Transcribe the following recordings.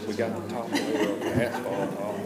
We got the top layer of the asphalt off.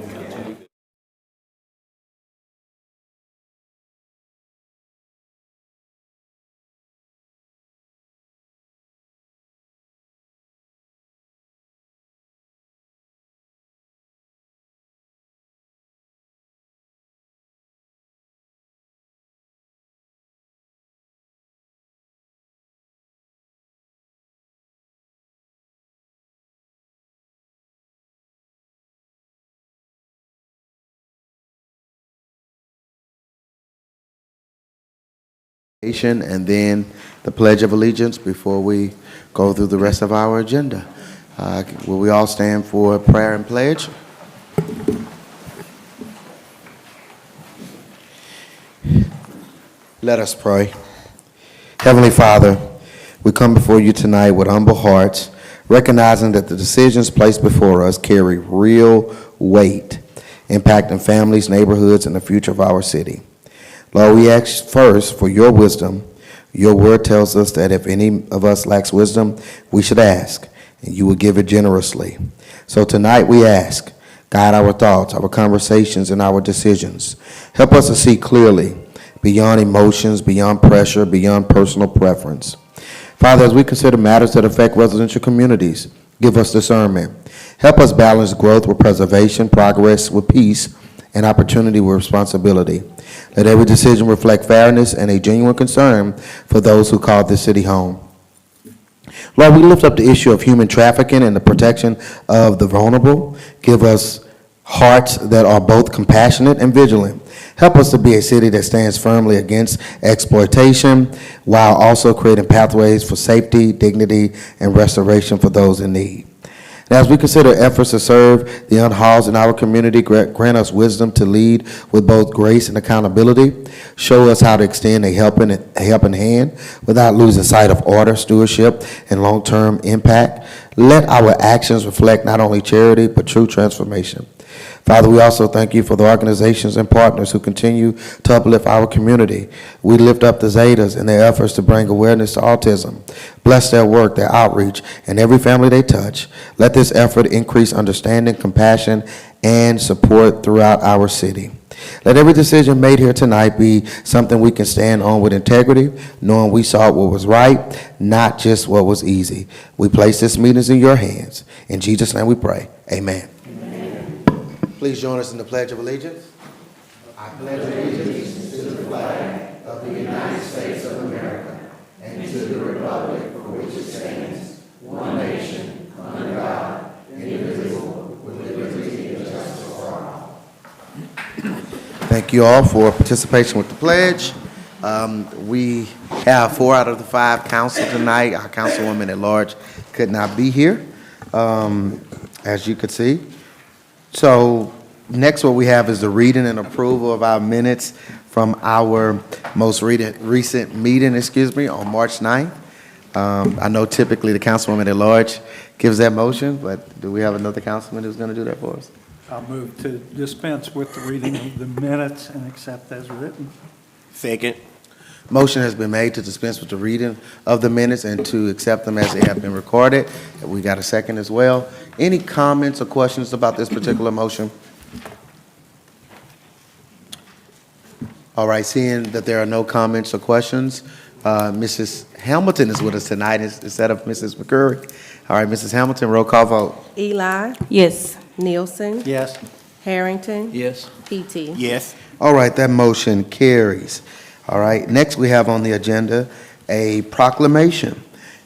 And then the Pledge of Allegiance before we go through the rest of our agenda. Will we all stand for prayer and pledge? Let us pray. Heavenly Father, we come before you tonight with humble hearts, recognizing that the decisions placed before us carry real weight, impacting families, neighborhoods, and the future of our city. Lord, we ask first for your wisdom. Your word tells us that if any of us lacks wisdom, we should ask, and you will give it generously. So tonight we ask, guide our thoughts, our conversations, and our decisions. Help us to see clearly, beyond emotions, beyond pressure, beyond personal preference. Father, as we consider matters that affect residential communities, give us discernment. Help us balance growth with preservation, progress with peace, and opportunity with responsibility. Let every decision reflect fairness and a genuine concern for those who call this city home. Lord, we lift up the issue of human trafficking and the protection of the vulnerable. Give us hearts that are both compassionate and vigilant. Help us to be a city that stands firmly against exploitation while also creating pathways for safety, dignity, and restoration for those in need. And as we consider efforts to serve the unhoused in our community, grant us wisdom to lead with both grace and accountability. Show us how to extend a helping hand without losing sight of order, stewardship, and long-term impact. Let our actions reflect not only charity, but true transformation. Father, we also thank you for the organizations and partners who continue to uplift our community. We lift up the Zetas in their efforts to bring awareness to autism. Bless their work, their outreach, and every family they touch. Let this effort increase understanding, compassion, and support throughout our city. Let every decision made here tonight be something we can stand on with integrity, knowing we sought what was right, not just what was easy. We place this meeting in your hands. In Jesus' name we pray. Amen. Please join us in the Pledge of Allegiance. I pledge allegiance to the flag of the United States of America and to the republic for which it stands, one nation, under God, indivisible, with liberty and justice for all. Thank you all for participation with the pledge. We have 4 out of the 5 council tonight. Our councilwoman at large could not be here, as you could see. So next what we have is the reading and approval of our minutes from our most recent meeting, on March 9th. I know typically the councilwoman at large gives that motion, but do we have another councilman who's going to do that for us? I'll move to dispense with the reading of the minutes and accept as written. Second. Motion has been made to dispense with the reading of the minutes and to accept them as they have been recorded. We got a second as well. Any comments or questions about this particular motion? All right, seeing that there are no comments or questions, Mrs. Hamilton is with us tonight instead of Mrs. McCurry. All right, Mrs. Hamilton, roll call vote. Eli? Yes. Nielsen? Yes. Harrington? Yes. PT? Yes. All right, that motion carries. All right, next we have on the agenda a proclamation,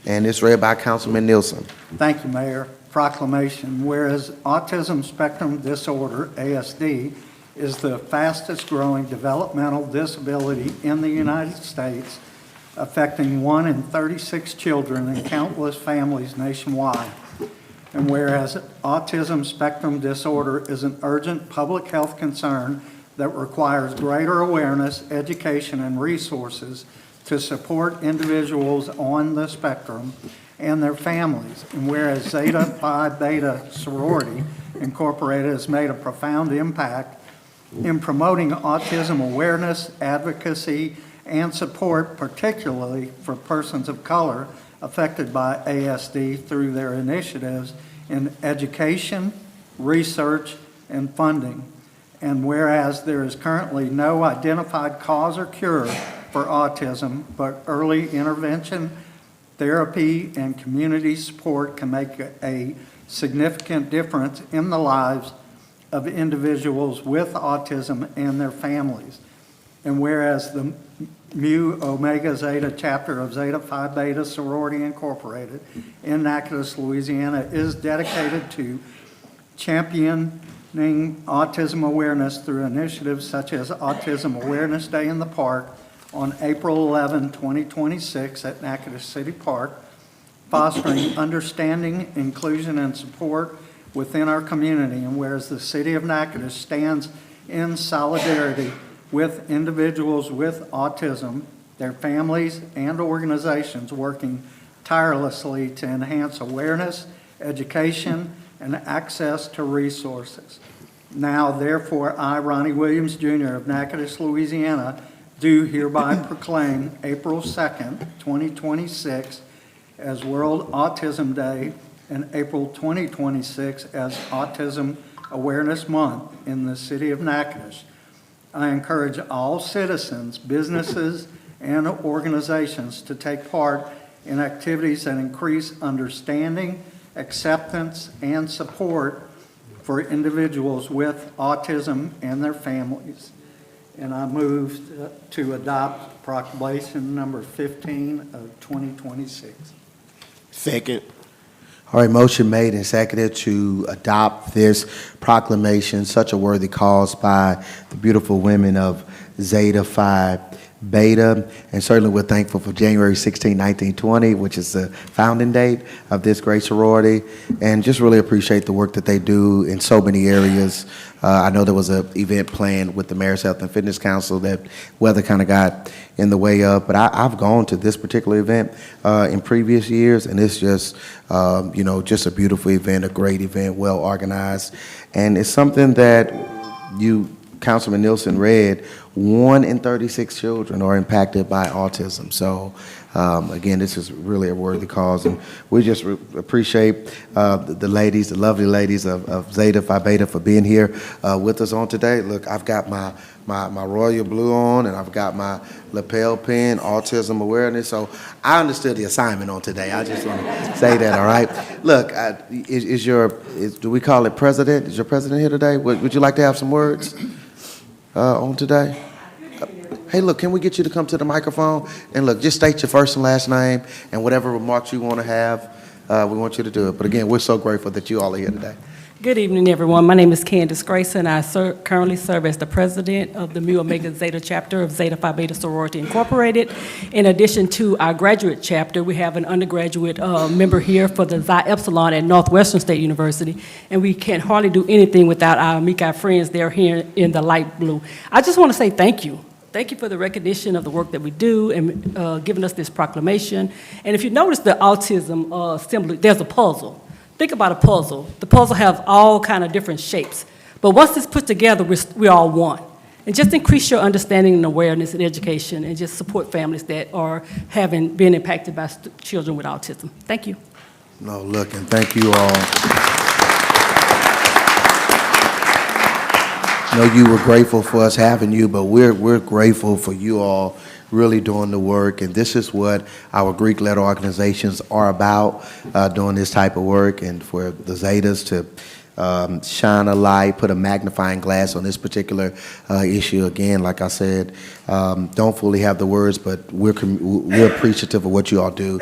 and it's read by Councilman Nielsen. Thank you, Mayor. Proclamation. Whereas autism spectrum disorder, ASD, is the fastest growing developmental disability in the United States, affecting 1 in 36 children and countless families nationwide. And whereas autism spectrum disorder is an urgent public health concern that requires greater awareness, education, and resources to support individuals on the spectrum and their families. And whereas Zeta Phi Beta Sorority Incorporated has made a profound impact in promoting autism awareness, advocacy, and support, particularly for persons of color affected by ASD through their initiatives in education, research, and funding. And whereas there is currently no identified cause or cure for autism, but early intervention, therapy, and community support can make a significant difference in the lives of individuals with autism and their families. And whereas the Mu Omega Zeta chapter of Zeta Phi Beta Sorority Incorporated in Natchitoches, Louisiana is dedicated to championing autism awareness through initiatives such as Autism Awareness Day in the Park on April 11, 2026 at Natchitoches City Park, fostering understanding, inclusion, and support within our community. And whereas the City of Natchitoches stands in solidarity with individuals with autism, their families, and organizations working tirelessly to enhance awareness, education, and access to resources. Now, therefore, I, Ronnie Williams, Jr. of Natchitoches, Louisiana, do hereby proclaim April 2nd, 2026 as World Autism Day and April 2026 as Autism Awareness Month in the City of Natchitoches. I encourage all citizens, businesses, and organizations to take part in activities that increase understanding, acceptance, and support for individuals with autism and their families. And I move to adopt proclamation number 15 of 2026. Second. All right, motion made and seconded to adopt this proclamation, such a worthy cause by the beautiful women of Zeta Phi Beta. And certainly we're thankful for January 16, 1920, which is the founding date of this great sorority. And just really appreciate the work that they do in so many areas. I know there was an event planned with the Mayor's Health and Fitness Council that weather kind of got in the way of, but I've gone to this particular event in previous years, and it's just, just a beautiful event, a great event, well organized. And it's something that Councilman Nielsen read, 1 in 36 children are impacted by autism. So again, this is really a worthy cause, and we just appreciate the ladies, the lovely ladies of Zeta Phi Beta for being here with us on today. Look, I've got my royal blue on, and I've got my lapel pin, autism awareness. So I understood the assignment on today. I just want to say that, all right? Look, do we call it president? Is your president here today? Would you like to have some words on today? Hey, look, can we get you to come to the microphone? And look, just state your first and last name and whatever remarks you want to have, we want you to do it. But again, we're so grateful that you all are here today. Good evening, everyone. My name is Candace Grayson. I currently serve as the president of the Mu Omega Zeta chapter of Zeta Phi Beta Sorority Incorporated. In addition to our graduate chapter, we have an undergraduate member here for the Xi Epsilon at Northwestern State University, and we can hardly do anything without our Amici friends. They're here in the light blue. I just want to say thank you. Thank you for the recognition of the work that we do and giving us this proclamation. And if you notice the autism symbol, there's a puzzle. Think about a puzzle. The puzzle has all kind of different shapes. But once it's put together, we're all one. And just increase your understanding and awareness and education, and just support families that are been impacted by children with autism. Thank you. No, look, and thank you all. I know you were grateful for us having you, but we're grateful for you all really doing the work, and this is what our Greek-led organizations are about, doing this type of work, and for the Zetas to shine a light, put a magnifying glass on this particular issue. Again, like I said, don't fully have the words, but we're appreciative of what you all do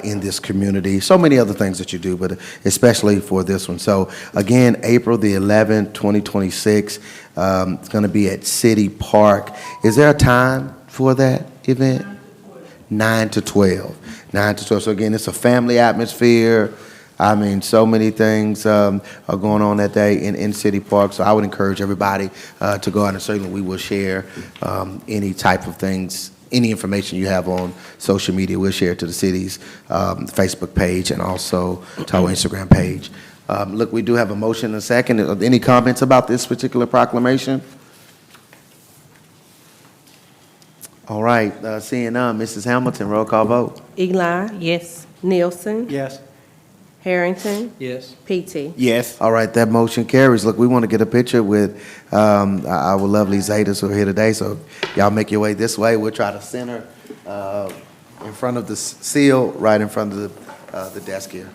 in this community. So many other things that you do, but especially for this one. So again, April the 11th, 2026, it's going to be at City Park. Is there a time for that event? 9 to 12. 9 to 12. So again, it's a family atmosphere. I mean, so many things are going on that day in City Park. So I would encourage everybody to go out, and certainly we will share any type of things, any information you have on social media. We'll share it to the city's Facebook page and also to our Instagram page. Look, we do have a motion and a second. Any comments about this particular proclamation? All right, seeing none, Mrs. Hamilton, roll call vote. Eli, yes. Nielsen, Yes. Harrington, Yes. PT. Yes. All right, that motion carries. Look, we want to get a picture with our lovely Zetas who are here today, so y'all make your way this way. We'll try to center in front of the seal, right in front of the desk here.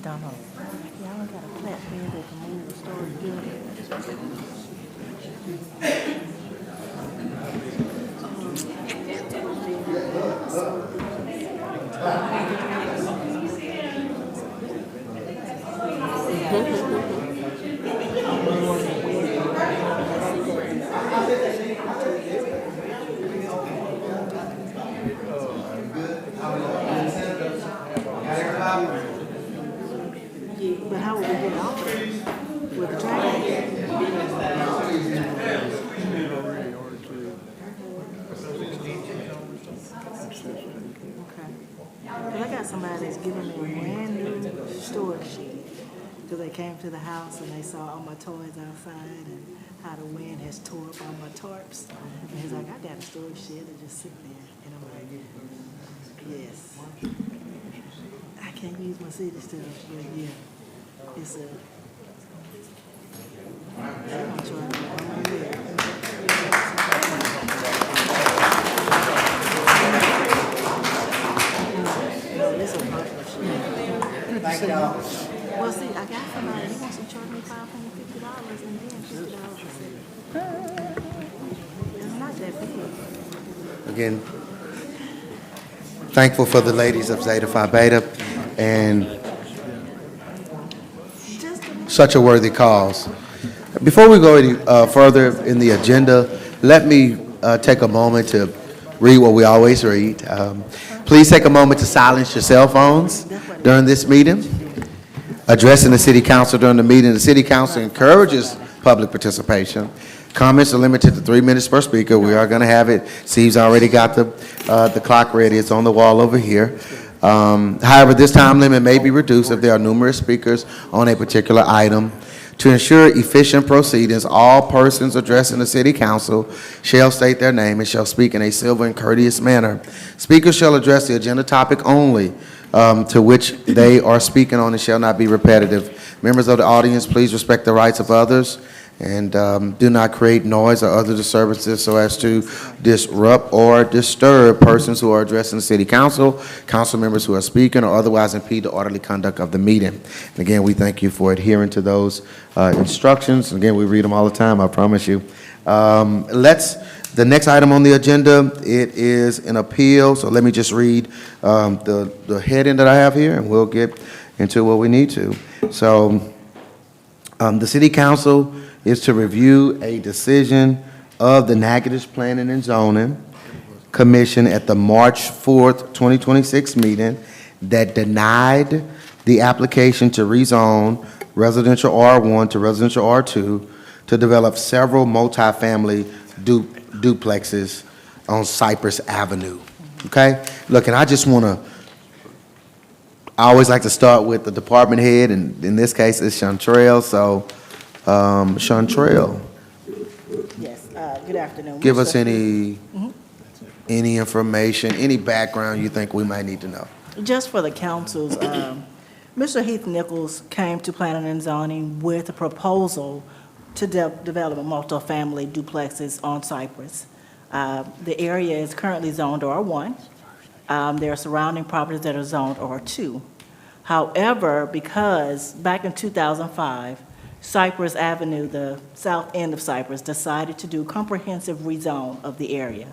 Donald, y'all got a platform that can move the story good. Yeah, but how would we get off with the track? Okay. Because I got somebody that's giving me a brand new storage shed. Because they came to the house and they saw all my toys outside and how the wind has tore up all my tarps. And he's like, I got a storage shed that just sit there. And I'm like, yes. I can't use my city stuff, but yeah, it's a. I'm trying to go on my bed. No, this is a partnership. Well, see, I got somebody, he wants to charge me $550 and then $50 a city. It's not that big. Again, thankful for the ladies of Zeta Phi Beta and such a worthy cause. Before we go any further in the agenda, let me take a moment to read what we always read. Please take a moment to silence your cell phones during this meeting. Addressing the City Council during the meeting, the City Council encourages public participation. Comments are limited to 3 minutes per speaker. We are going to have it. Steve's already got the clock ready. It's on the wall over here. However, this time limit may be reduced if there are numerous speakers on a particular item. To ensure efficient proceedings, all persons addressing the City Council shall state their name and shall speak in a civil and courteous manner. Speakers shall address the agenda topic only to which they are speaking on and shall not be repetitive. Members of the audience, please respect the rights of others and do not create noise or other disturbances so as to disrupt or disturb persons who are addressing the City Council, council members who are speaking, or otherwise impede the orderly conduct of the meeting. And again, we thank you for adhering to those instructions. Again, we read them all the time, I promise you. The next item on the agenda, it is an appeal, so let me just read the heading that I have here, and we'll get into what we need to. So, the City Council is to review a decision of the Natchitoches Planning and Zoning Commission at the March 4th, 2026 meeting that denied the application to rezone residential R1 to residential R2 to develop several multifamily duplexes on Cypress Avenue. Okay? Look, and I just want to, I always like to start with the department head, and in this case, it's Chantrell. So, Chantrell, Yes, good afternoon. give Mr. us any information, any background you think we might need to know. Just for the councils, Mr. Heath Nichols came to Planning and Zoning with a proposal to develop a multifamily duplexes on Cypress. The area is currently zoned R1. There are surrounding properties that are zoned R2. However, because back in 2005, Cypress Avenue, the south end of Cypress, decided to do comprehensive rezone of the area,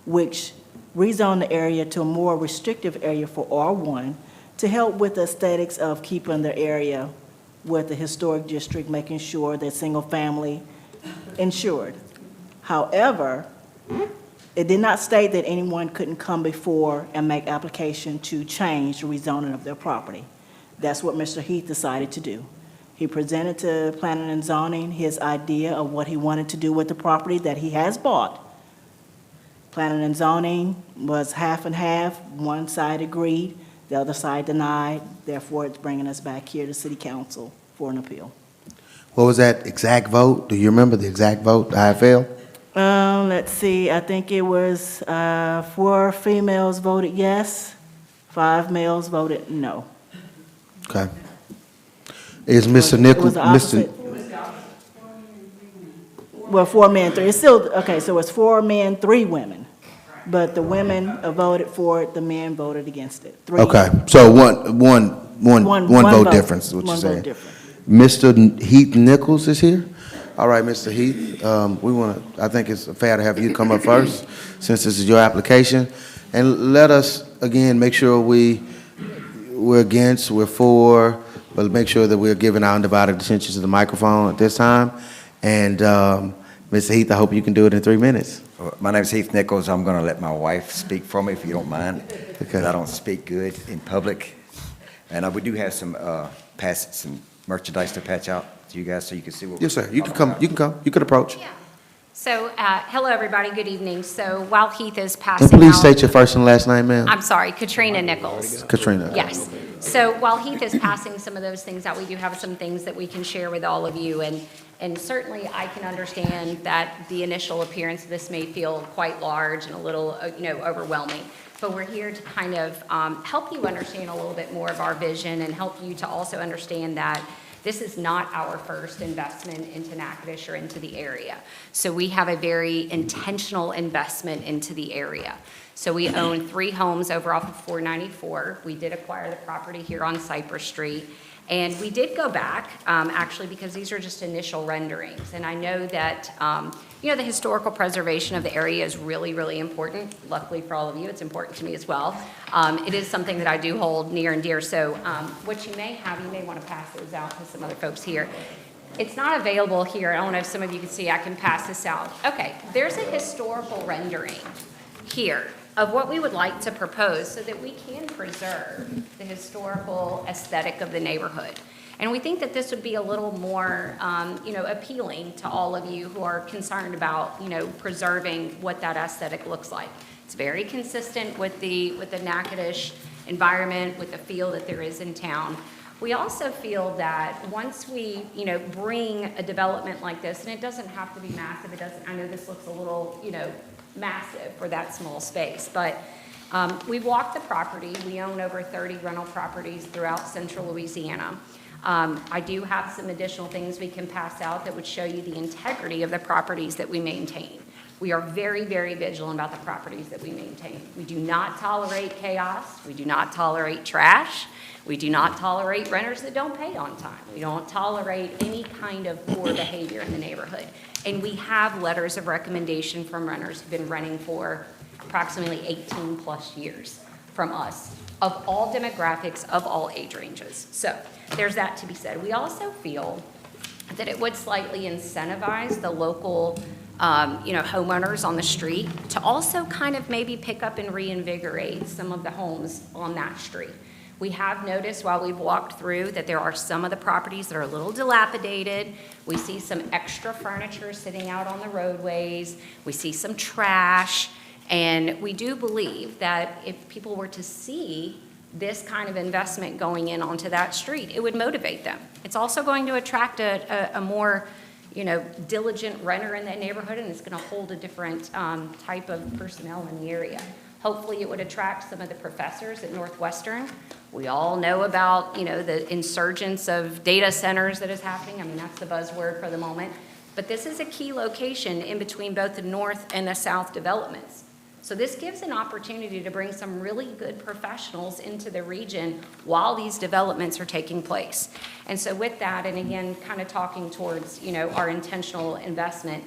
which rezoned the area to a more restrictive area for R1 to help with the aesthetics of keeping the area with the historic district, making sure that single family insured. However, it did not state that anyone couldn't come before and make application to change the rezoning of their property. That's what Mr. Heath decided to do. He presented to Planning and Zoning his idea of what he wanted to do with the property that he has bought. Planning and Zoning was half and half. One side agreed, the other side denied. Therefore, it's bringing us back here to City Council for an appeal. What was that exact vote? Do you remember the exact vote, how it fell? Let's see, I think it was 4 females voted yes, 5 males voted no. Okay. Is Mr. It Nichols, was the opposite. Well, 4 men, 3, it's still, okay, so it's 4 men, 3 women. But the women voted for it, the men voted against it. 3. Okay, so one One vote vote. difference is what you're One vote saying. difference. Mr. Heath Nichols is here? All right, Mr. Heath, I think it's fair to have you come up first, since this is your application. And let us, again, make sure we're against, we're for, but make sure that we're giving our undivided attention to the microphone at this time. And, Mr. Heath, I hope you can do it in 3 minutes. My name is Heath Nichols. I'm going to let my wife speak for me, if you don't mind, because I don't speak good in public. And we do have some merchandise to patch out to you guys so you can see what. Yes, sir, you can come, you can approach. Yeah. So, hello, everybody, good evening. So while Heath is And passing please out, state your first and last name, ma'am. I'm sorry, Katrina Nichols. Katrina. Yes. So while Heath is passing some of those things out, we do have some things that we can share with all of you. And certainly I can understand that the initial appearance of this may feel quite large and a little, overwhelming. But we're here to kind of help you understand a little bit more of our vision and help you to also understand that this is not our first investment into Natchitoches or into the area. So we have a very intentional investment into the area. So we own 3 homes over off of 494. We did acquire the property here on Cypress Street. And we did go back, actually, because these are just initial renderings. And I know that, the historical preservation of the area is really, really important. Luckily for all of you, it's important to me as well. It is something that I do hold near and dear. So what you may have, you may want to pass those out to some other folks here. It's not available here. I don't know if some of you can see. I can pass this out. Okay, there's a historical rendering here of what we would like to propose so that we can preserve the historical aesthetic of the neighborhood. And we think that this would be a little more, appealing to all of you who are concerned about, preserving what that aesthetic looks like. It's very consistent with the Natchitoches environment, with the feel that there is in town. We also feel that once we, bring a development like this, and it doesn't have to be massive, I know this looks a little, massive for that small space, but we walked the property. We own over 30 rental properties throughout central Louisiana. I do have some additional things we can pass out that would show you the integrity of the properties that we maintain. We are very, very vigilant about the properties that we maintain. We do not tolerate chaos. We do not tolerate trash. We do not tolerate renters that don't pay on time. We don't tolerate any kind of poor behavior in the neighborhood. And we have letters of recommendation from renters who've been renting for approximately 18 plus years from us, of all demographics, of all age ranges. So there's that to be said. We also feel that it would slightly incentivize the local homeowners on the street to also kind of maybe pick up and reinvigorate some of the homes on that street. We have noticed while we've walked through that there are some of the properties that are a little dilapidated. We see some extra furniture sitting out on the roadways. We see some trash. And we do believe that if people were to see this kind of investment going in onto that street, it would motivate them. It's also going to attract a more diligent renter in that neighborhood, and it's going to hold a different type of personnel in the area. Hopefully it would attract some of the professors at Northwestern. We all know about, the insurgence of data centers that is happening. I mean, that's the buzzword for the moment. But this is a key location in between both the north and the south developments. So this gives an opportunity to bring some really good professionals into the region while these developments are taking place. And so with that, and again, kind of talking towards, our intentional investment,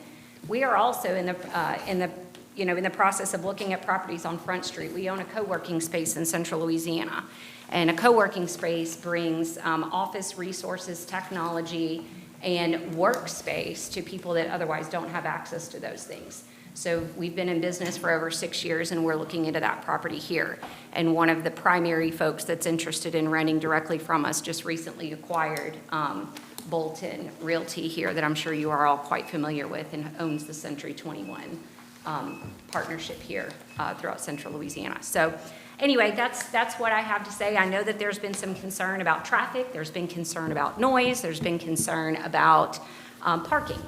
we are also in the process of looking at properties on Front Street. We own a co-working space in central Louisiana. And a co-working space brings office resources, technology, and workspace to people that otherwise don't have access to those things. So we've been in business for over 6 years, and we're looking into that property here. And one of the primary folks that's interested in renting directly from us just recently acquired Bolton Realty here that I'm sure you are all quite familiar with, and owns the Century 21 partnership here throughout central Louisiana. So anyway, that's what I have to say. I know that there's been some concern about traffic. There's been concern about noise. There's been concern about parking.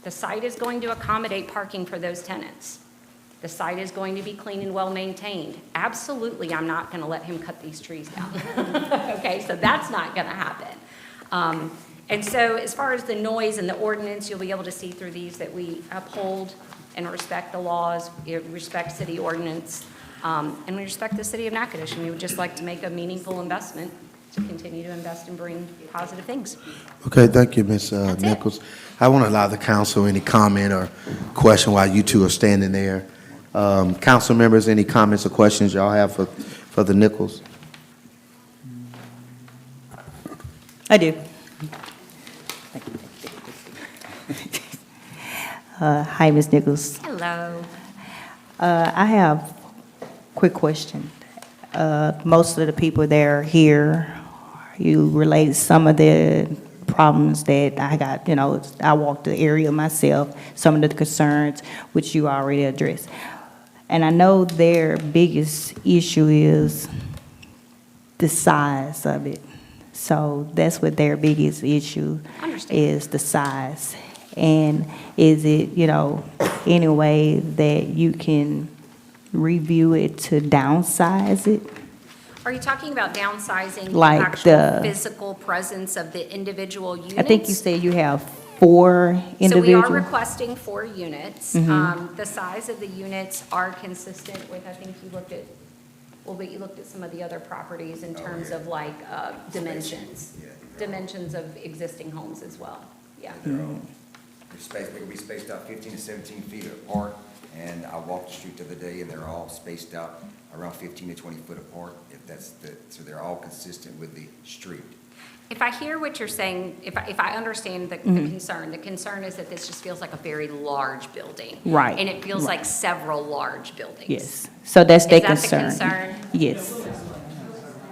The site is going to accommodate parking for those tenants. The site is going to be clean and well-maintained. Absolutely, I'm not going to let him cut these trees down. Okay, so that's not going to happen. And so as far as the noise and the ordinance, you'll be able to see through these that we uphold and respect the laws, respect city ordinance, and we respect the city of Natchitoches, and we would just like to make a meaningful investment to continue to invest and bring positive things. Okay, thank you, Ms. That's it. Nichols. I want to allow the council any comment or question while you two are standing there. Council members, any comments or questions y'all have for the Nichols? I do. Hi, Ms. Nichols. Hello. I have a quick question. Most of the people that are here, you relate some of the problems that I got, I walked the area myself, some of the concerns which you already addressed. And I know their biggest issue is the size of it. So that's what their biggest issue is, the size. And is it, any way that you can review it to downsize it? Are you talking about downsizing Like the actual the- physical presence of the individual units? I think you said you have 4 individuals. So we are requesting 4 units. The size of the units are consistent with, I think you looked at, but you looked at some of the other properties in terms of like dimensions. Dimensions of existing homes as well, yeah. They're be spaced out 15 to 17 feet apart, and I walked the street the other day, and they're all spaced out around 15 to 20 foot apart, so they're all consistent with the street. If I hear what you're saying, if I understand the concern is that this just feels like a very large building. Right. And it feels like several large buildings. Yes. So that's their Is that concern. the concern? Yes.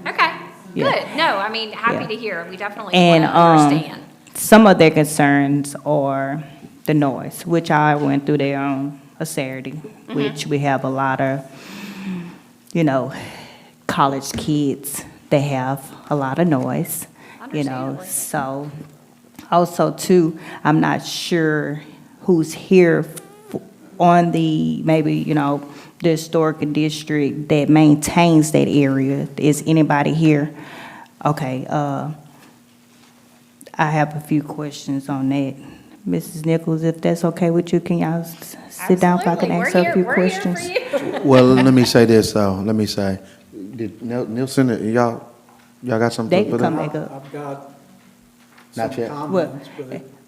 Okay, Yeah. good. No, I mean, happy Yeah. to hear. We definitely And want to understand. some of their concerns are the noise, which I went through there on a Saturday, which we have a lot of, college kids. They have a lot of noise, Understandably. So also too, I'm not sure who's here on the, maybe, the historic district that maintains that area. Is anybody here? Okay, I have a few questions on that. Mrs. Nichols, if that's okay with you, can y'all sit down so I can Absolutely. ask a few We're questions? here for you. Well, let me say this, though. Let me say, did Nielsen, y'all got something They to can put come in? back up. I've got Not some yet. comments,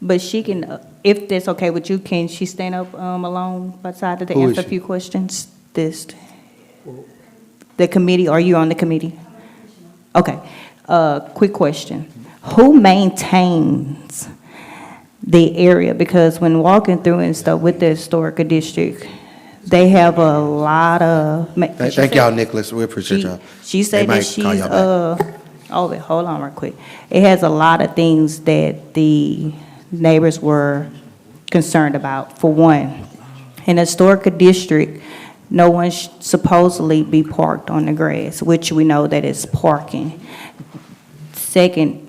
But she can, if that's okay with you, can she stand up alone by the side to Who is answer a she? few questions? The committee, are you on the committee? Okay, quick question. Who maintains the area? Because when walking through and stuff with the historical district, they have a lot of. Thank y'all, Nicholas. We appreciate y'all. She They said might that she's, call y'all back. wait, hold on real quick. It has a lot of things that the neighbors were concerned about. For one, in the historical district, no one should supposedly be parked on the grass, which we know that it's parking. Second,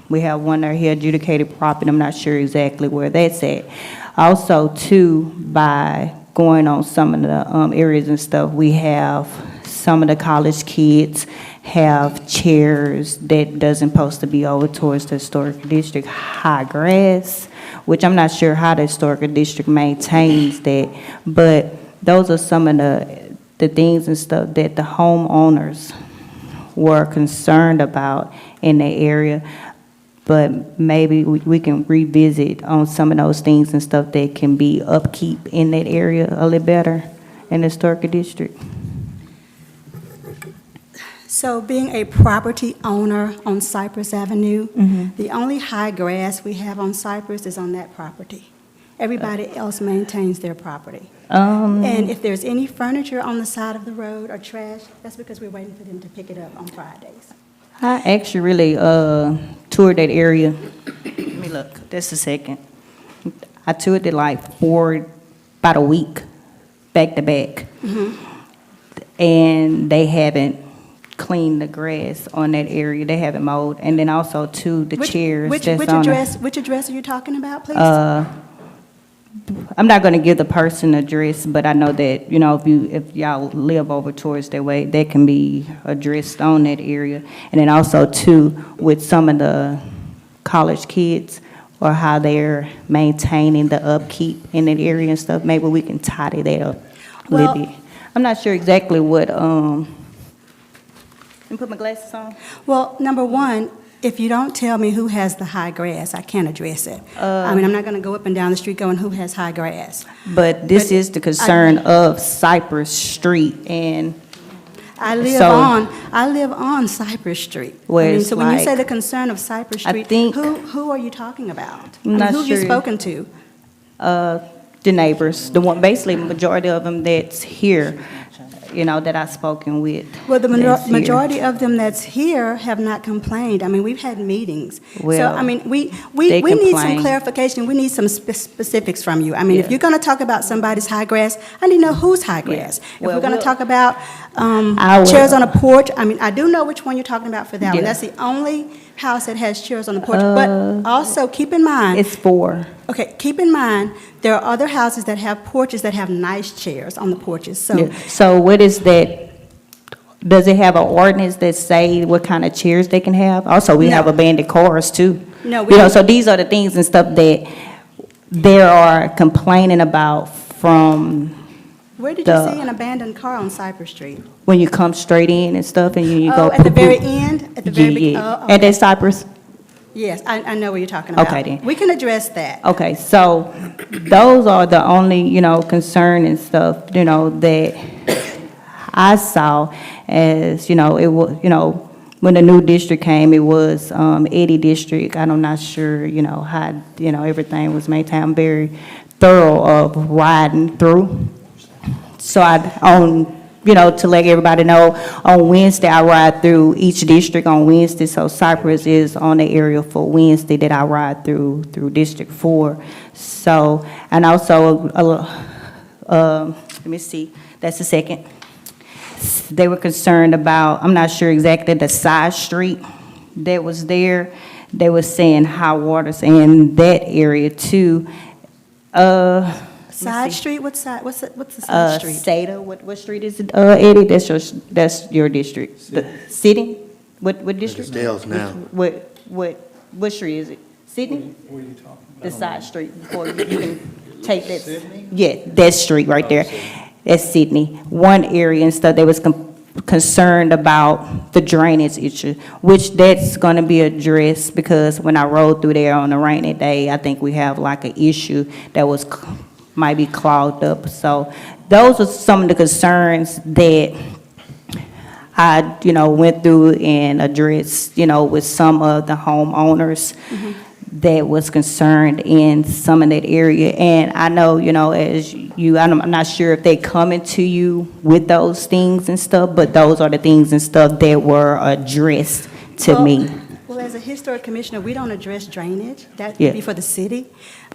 we have one that here adjudicated property, I'm not sure exactly where that's at. Also, too, by going on some of the areas and stuff, we have some of the college kids have chairs that doesn't supposed to be over towards the historic district high grass, which I'm not sure how the historical district maintains that, but those are some of the things and stuff that the homeowners were concerned about in the area. But maybe we can revisit on some of those things and stuff that can be upkeep in that area a little better in the historical district. So being a property owner on Cypress Avenue, the only high grass we have on Cypress is on that property. Everybody else maintains their property. And if there's any furniture on the side of the road or trash, that's because we're waiting for them to pick it up on Fridays. I actually really toured that area. Let me look, just a second. I toured it like about a week, back to back. And they haven't cleaned the grass on that area. They haven't mowed. And then also too, the chairs that's on it. Which address are you talking about, please? I'm not gonna give the person address, but I know that, you know, if y'all live over towards that way, that can be addressed on that area. And then also too, with some of the college kids, or how they're maintaining the upkeep in that area and stuff, maybe we can tidy that up a little Well- bit. I'm not sure exactly what, let me put my glasses on. Well, number one, if you don't tell me who has the high grass, I can't address it. I mean, I'm not going to go up and down the street going, who has high grass? But this But is the concern of Cypress Street, and I live So- on Cypress Street. Where I mean, it's so when you say like- the concern of Cypress I Street, think- who are you talking about? I'm I mean, not who have you sure. spoken to? the neighbors, the one, basically majority of them that's here, you know, that I've spoken with. Well, the that's here. majority of them that's here have not complained. I mean, we've had meetings. So, Well, I mean, we they need some complain. clarification. We need some specifics from you. I mean, if Yeah. you're going to talk about somebody's high grass, I need to know whose high grass. If Well, we're going to we'll- talk about I will- chairs on a porch, I mean, I do know which one you're talking about for that one. Yeah. That's the only house that has chairs on the porch. But also, keep in mind, It's 4. okay, keep in mind, there are other houses that have porches that have nice chairs on the porches. So Yeah. So what is that? Does it have an ordinance that say what kind of chairs they can have? Also, we No. have abandoned cars too. No, we You know, don't. so these are the things and stuff that they are complaining about from where did you the- see an abandoned car on Cypress Street? when you come straight in and stuff and you go. Oh, at the very end? At the very be- Yeah. oh, And that's Cypress? Yes, I know what you're talking about. Okay, then. We can address that. Okay, so those are the only, you know, concern and stuff, you know, that I saw as, you know, it was, you know, when the new district came, it was Eddy District. I'm not sure, you know, how, you know, everything was maintained. I'm very thorough of riding through. So you know, to let everybody know, on Wednesday, I ride through each district on Wednesday. So Cypress is on the area for Wednesday that I ride through District 4. So, and also, let me see, that's the second. They were concerned about, I'm not sure exactly the side street that was there. They were saying high waters in that area too. Side street, what's the side street? Seda, what street is it, Eddie? That's your district. The City? What district? Dale's now. What street is it? Sydney? What are you talking about? The side street, before you can take that. Yeah, that street right there. That's Sydney. One area and stuff, they was concerned about the drainage issue, which that's gonna be addressed, because when I rode through there on a rainy day, I think we have like an issue that was, might be clogged up. So those are some of the concerns that I, you know, went through and addressed, you know, with some of the homeowners that was concerned in some of that area. And I know, you know, as you, I'm not sure if they coming to you with those things and stuff, but those are the things and stuff that were addressed to Well- me. Well, as a historic commissioner, we don't address drainage. That Yeah. would be for the city.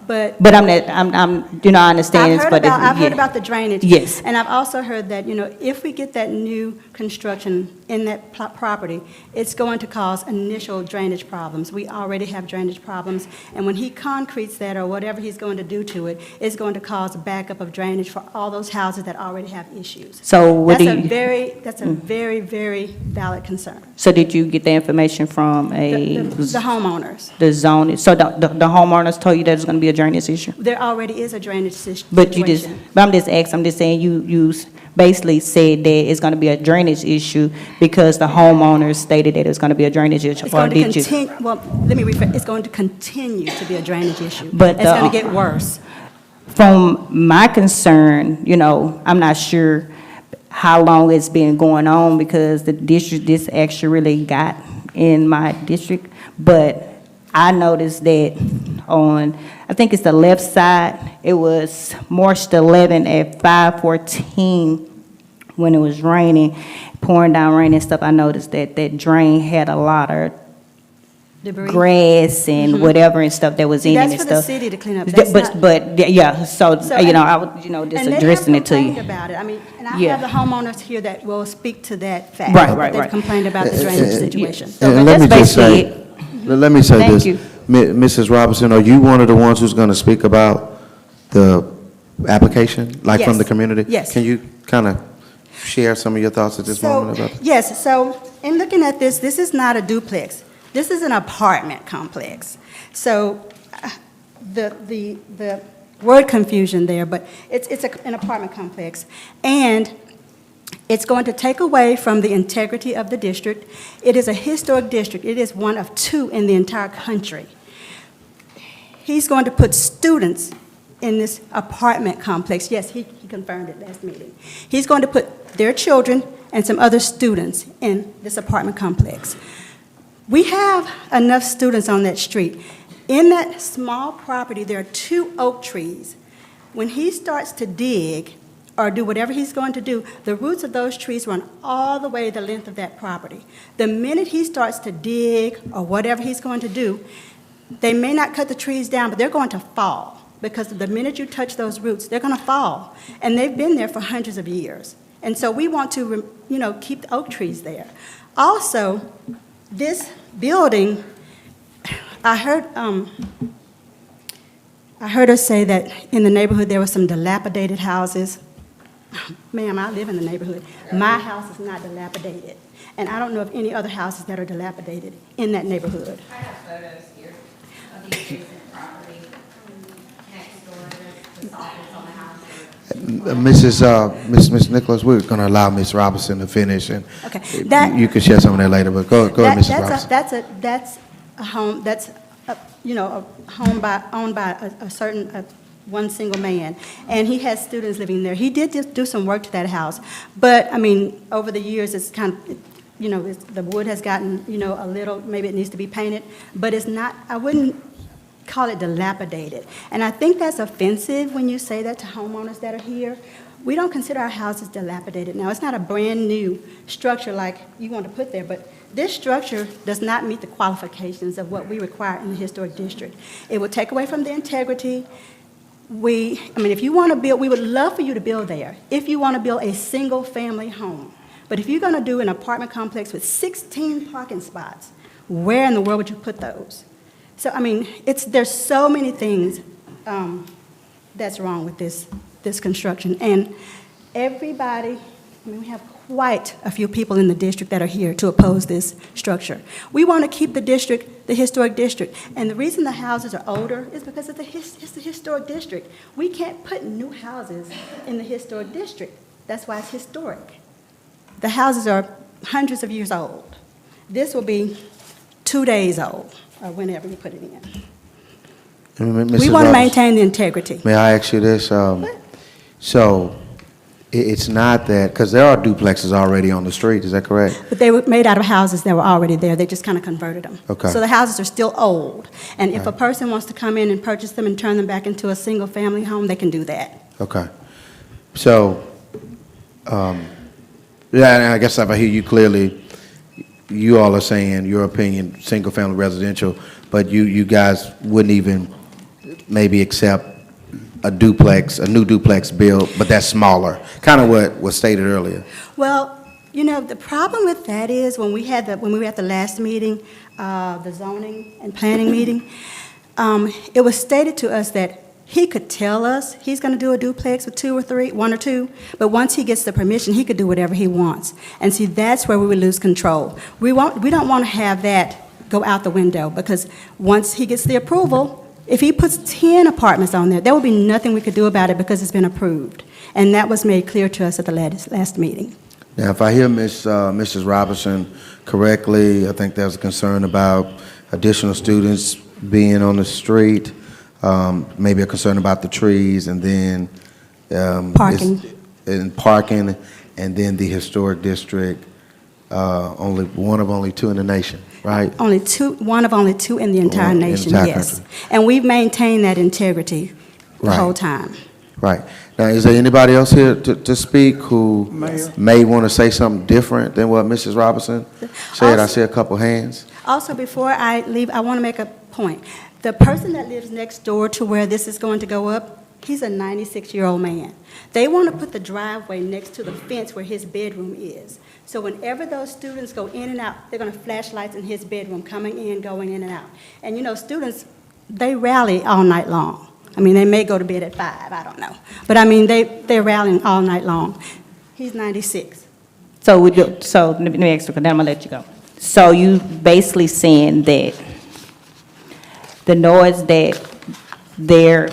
But But you know, I understand. I've heard about the drainage. Yes. And I've also heard that, you know, if we get that new construction in that property, it's going to cause initial drainage problems. We already have drainage problems, and when he concretes that or whatever he's going to do to it, it's going to cause a backup of drainage for all those houses that already have issues. So what do That's you? a very, very valid concern. So did you get the information from The homeowners. the zoning? So the homeowners told you that it's going to be a drainage issue? There already is a drainage situation. But you just, but I'm just asking, I'm just saying, you basically said that it's gonna be a drainage issue because the homeowners stated that it's gonna be a drainage issue, It's or going to did you? continue, well, let me rephrase, it's going to continue to be a drainage issue. But It's going to get worse. From my concern, you know, I'm not sure how long it's been going on because the district, this actually really got in my district, but I noticed that on, I think it's the left side, it was March the 11th at 5:14 when it was raining, pouring down rain and stuff. I noticed that that drain had a lot of Debris. grass and whatever and stuff that was in it and That's stuff. for the city to clean up. That's not- But, yeah, so, So, you know, and- I was, you know, just And they have addressing it to you. complained about it. I mean, and I Yeah. have the homeowners here that will speak to that fact. Right, that right, They've right. complained about the drainage situation. So And let me that's just say, basically let me say Thank this. you. Mrs. Robinson, are you one of the ones who's going to speak about the application, like from the Yes. community? Yes. Can you kind of share some of your thoughts at this moment about that? Yes, so in looking at this, this is not a duplex. This is an apartment complex. So the word confusion there, but it's an apartment complex. And it's going to take away from the integrity of the district. It is a historic district. It is one of 2 in the entire country. He's going to put students in this apartment complex. Yes, he confirmed it last meeting. He's going to put their children and some other students in this apartment complex. We have enough students on that street. In that small property, there are 2 oak trees. When he starts to dig or do whatever he's going to do, the roots of those trees run all the way the length of that property. The minute he starts to dig or whatever he's going to do, they may not cut the trees down, but they're going to fall, because the minute you touch those roots, they're going to fall. And they've been there for hundreds of years. And so we want to, keep the oak trees there. Also, this building, I heard her say that in the neighborhood there were some dilapidated houses. Ma'am, I live in the neighborhood. My house is not dilapidated. And I don't know of any other houses that are dilapidated in that neighborhood. I have photos here of the adjacent property next door to the office on the house. Ms. Nicholas, we're going to allow Ms. Robinson to finish, and Okay, you can share some of that later, but go ahead, Mrs. Robinson. That's a home, that's, a home owned by a certain, one single man, and he has students living there. He did just do some work to that house, but, over the years, it's kind of, the wood has gotten, a little, maybe it needs to be painted, but it's not, I wouldn't call it dilapidated. And I think that's offensive when you say that to homeowners that are here. We don't consider our houses dilapidated. Now, it's not a brand-new structure like you want to put there, but this structure does not meet the qualifications of what we require in the historic district. It will take away from the integrity. If you want to build, we would love for you to build there if you want to build a single-family home. But if you're going to do an apartment complex with 16 parking spots, where in the world would you put those? So, there's so many things that's wrong with this construction. And everybody, we have quite a few people in the district that are here to oppose this structure. We want to keep the district, the historic district. And the reason the houses are older is because it's the historic district. We can't put new houses in the historic district. That's why it's historic. The houses are hundreds of years old. This will be 2 days old, or whenever you put it in. We want to maintain the integrity. May I ask you this? So it's not that, because there are duplexes already on the street, is that correct? But they were made out of houses that were already there. They just kind of converted them. Okay. So the houses are still old. And if a person wants to come in and purchase them and turn them back into a single-family home, they can do that. Okay. So, yeah, and I guess if I hear you clearly, you all are saying, your opinion, single-family residential, but you guys wouldn't even maybe accept a new duplex build, but that's smaller, kind of what was stated earlier. Well, the problem with that is when we were at the last meeting, the zoning and planning meeting, it was stated to us that he could tell us he's going to do a duplex with 1 or 2, but once he gets the permission, he could do whatever he wants. And see, that's where we would lose control. We don't want to have that go out the window, because once he gets the approval, if he puts 10 apartments on there will be nothing we could do about it because it's been approved. And that was made clear to us at the last meeting. Now, if I hear Mrs. Robinson correctly, I think there's a concern about additional students being on the street, maybe a concern about the trees, and then Parking. Parking, and then the historic district, one of only 2 in the nation, right? One of only 2 in the entire nation, yes. Country. And we've maintained that integrity the whole time. Right. Now, is there anybody else here to speak who may want to say something different than what Mrs. Robinson said? I see a couple hands. Also, before I leave, I want to make a point. The person that lives next door to where this is going to go up, he's a 96-year-old man. They want to put the driveway next to the fence where his bedroom is. So whenever those students go in and out, they're going to flash lights in his bedroom, coming in, going in and out. And students, they rally all night long. I mean, they may go to bed at 5, I don't know. But I mean, they're rallying all night long. He's 96. So let me ask you, then I'm gonna let you go. So you basically saying that the noise that they're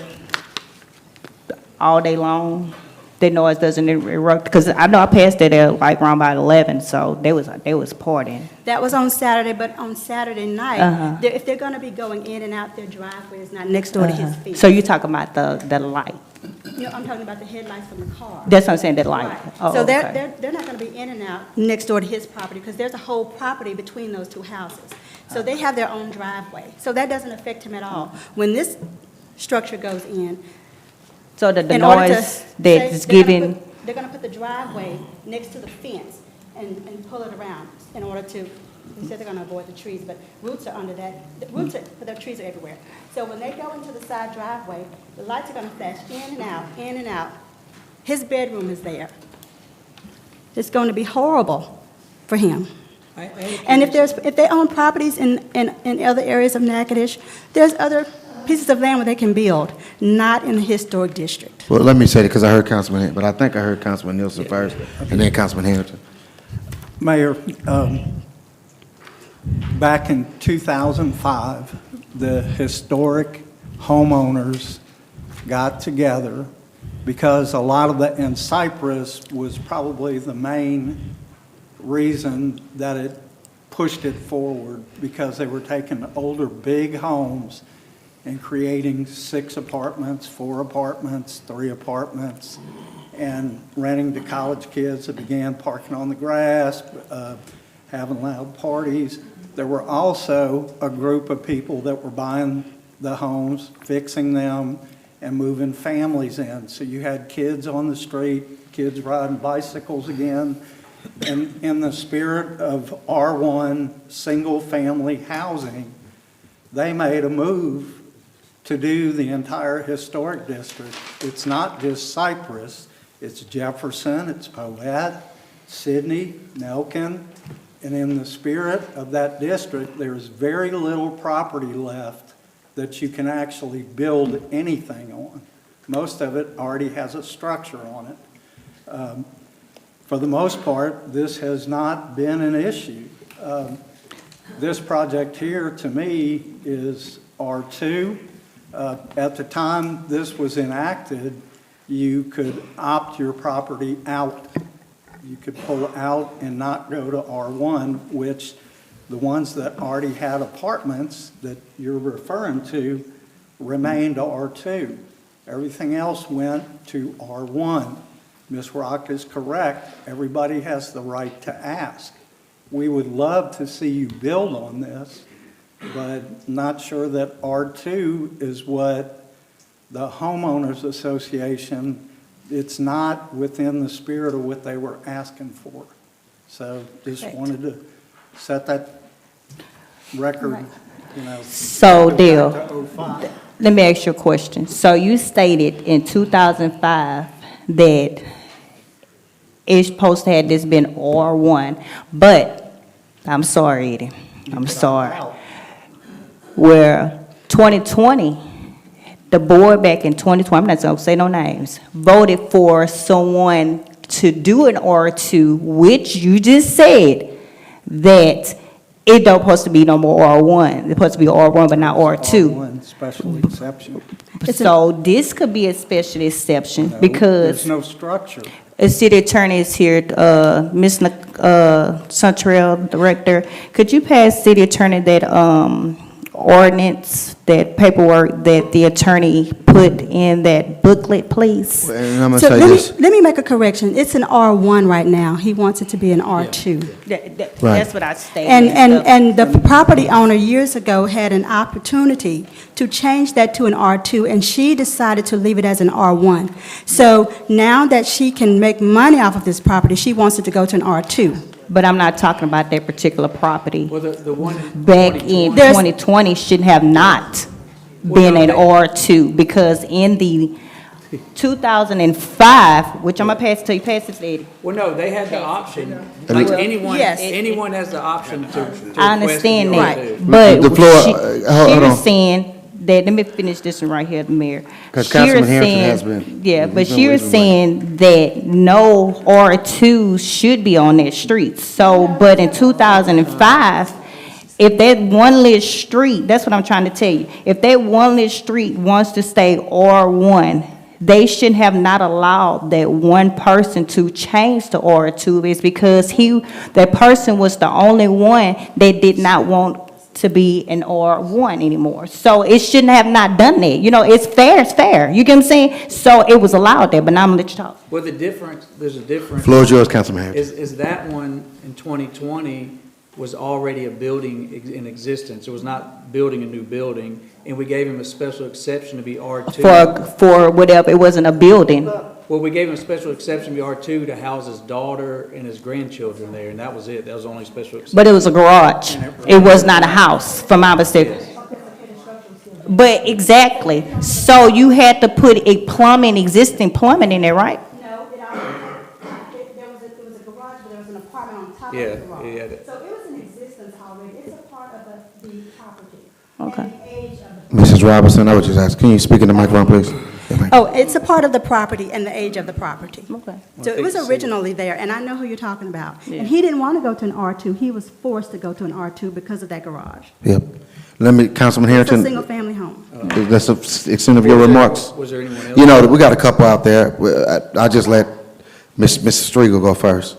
all day long, the noise doesn't erupt? Because I know I passed it at like around about 11, so they was partying. That was on Saturday, but on Saturday night, Uh-huh. if they're going to be going in and out their driveway, it's not next door to his feet. So you talking about the light? You know, I'm talking about the headlights from the car. That's what I'm saying, that light. Right. Oh, So okay. they're not going to be in and out next door to his property, because there's a whole property between those two houses. So they have their own driveway. So that doesn't affect him at all. When this structure goes in, So the in order to noise say- that's they're gonna giving, they're going to put the driveway next to the fence and pull it around in order to, they said they're going to avoid the trees, but roots are under that, but the trees are everywhere. So when they go into the side driveway, the lights are going to flash in and out, in and out. His bedroom is there. It's going to be horrible for him. And if they own properties in other areas of Natchitoches, there's other pieces of land where they can build, not in the historic district. Well, let me say it, because I heard Councilman, but I think I heard Councilman Nielsen first, and then Councilman Hamilton. Mayor, back in 2005, the historic homeowners got together because a lot of the, and Cypress was probably the main reason that it pushed it forward, because they were taking older big homes and creating 6 apartments, 4 apartments, 3 apartments, and renting to college kids that began parking on the grass, having loud parties. There were also a group of people that were buying the homes, fixing them, and moving families in. So you had kids on the street, kids riding bicycles again. And in the spirit of R1 single-family housing, they made a move to do the entire historic district. It's not just Cypress, it's Jefferson, it's Poette, Sidney, Nelkin, and in the spirit of that district, there's very little property left that you can actually build anything on. Most of it already has a structure on it. For the most part, this has not been an issue. This project here, to me, is R2. At the time this was enacted, you could opt your property out. You could pull out and not go to R1, which the ones that already had apartments that you're referring to remained R2. Everything else went to R1. Ms. Rock is correct. Everybody has the right to ask. We would love to see you build on this, but not sure that R2 is what the homeowners association, it's not within the spirit of what they were asking for. So just wanted to set that record, you know. So, go back Dale, to 05. let me ask you a question. So you stated in 2005 that it's supposed to have this been R1, but, I'm sorry, Eddie, I'm sorry. Where 2020, the board back in 2020, I'm not going to say no names, voted for someone to do an R2, which you just said that it don't supposed to be no more R1. It's supposed to be R1, but not R2. R1 special exception. So this could be a special exception No, because there's no structure. a city attorney is here, Ms. Suntrail Director. Could you pass city attorney that ordinance, that paperwork that the attorney put in that booklet, please? And I'm going to So say this. let me make a correction. It's an R1 right now. He wants it to be an R2. That's what I stated. And the property owner years ago had an opportunity to change that to an R2, and she decided to leave it as an R1. So now that she can make money off of this property, she wants it to go to an R2. But I'm not talking about that particular property. Well, the one in Back in 2020 2020 should have not been an R2, because in the 2005, which I'm gonna pass to you, pass this, Eddie. Well, no, they had the option, like Well, anyone, yes. anyone has the option to request I understand the that, R2. but The floor, she hold on. was saying that, let me finish this one right here, Mayor. 'Cause She was Councilman Harrington saying- has been- Yeah, he's but been she was waving saying that no R2 should be on that street. So, but in 2005, if that one little street, that's what I'm trying to tell you, if that one little street wants to stay R1, they shouldn't have not allowed that one person to change to R2. It's because that person was the only one that did not want to be an R1 anymore. So it shouldn't have not done that. You know, it's fair. You get what I'm saying? So it was allowed there, but now I'm gonna let you talk. Well, there's a difference. Floor is yours, Councilman Harrington. Is that one in 2020 was already a building in existence. It was not building a new building, and we gave him a special exception to be R2. For whatever, it wasn't a building. Well, we gave him a special exception to be R2 to house his daughter and his grandchildren there, and that was it. That was the only special exception. But it was a garage. It was not a house, from my perspective. But exactly. So you had to put existing plumbing in there, right? No, it was a garage, but there was an apartment on top of Yeah, the garage. yeah. So it was in existence already. It's a part of the property. Okay. And the age of the. Mrs. Robinson, I would just ask, can you speak in the microphone, please? Yeah, thank you. Oh, it's a part of the property and the age of the property. Okay. So it was originally there, and I know who you're talking about. Yeah. And he didn't want to go to an R2. He was forced to go to an R2 because of that garage. Yep. Councilman It's a Harrington, single-family home. that's the extent of your remarks. Was there anyone else? You know, we got a couple out there. I just let Mrs. Striegel go first.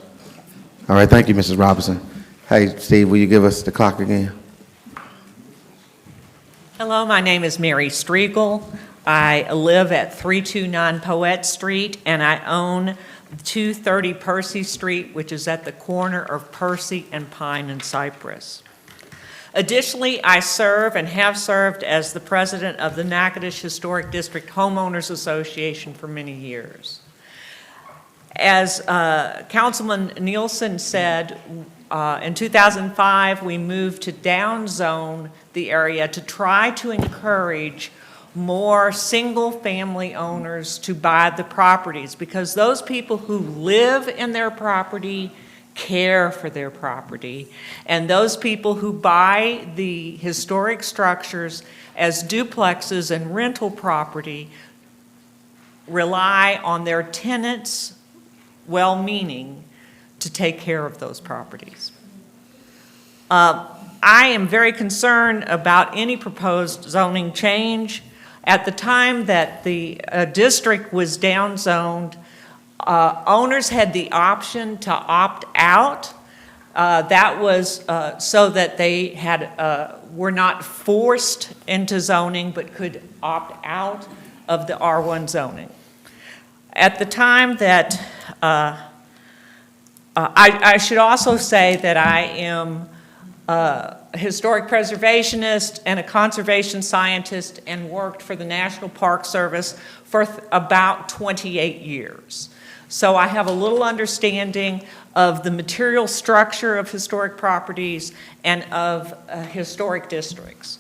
All right, thank you, Mrs. Robinson. Hey, Steve, will you give us the clock again? Hello, my name is Mary Striegel. I live at 329 Poet Street, and I own 230 Percy Street, which is at the corner of Percy and Pine and Cypress. Additionally, I serve and have served as the president of the Natchitoches Historic District Homeowners Association for many years. As Councilman Nielsen said, in 2005, we moved to downzone the area to try to encourage more single-family owners to buy the properties, because those people who live in their property care for their property, and those people who buy the historic structures as duplexes and rental property rely on their tenants' well-meaning to take care of those properties. I am very concerned about any proposed zoning change. At the time that the district was downzoned, owners had the option to opt out. That was so that they were not forced into zoning, but could opt out of the R1 zoning. At the time that, I should also say that I am a historic preservationist and a conservation scientist, and worked for the National Park Service for about 28 years. So I have a little understanding of the material structure of historic properties and of historic districts.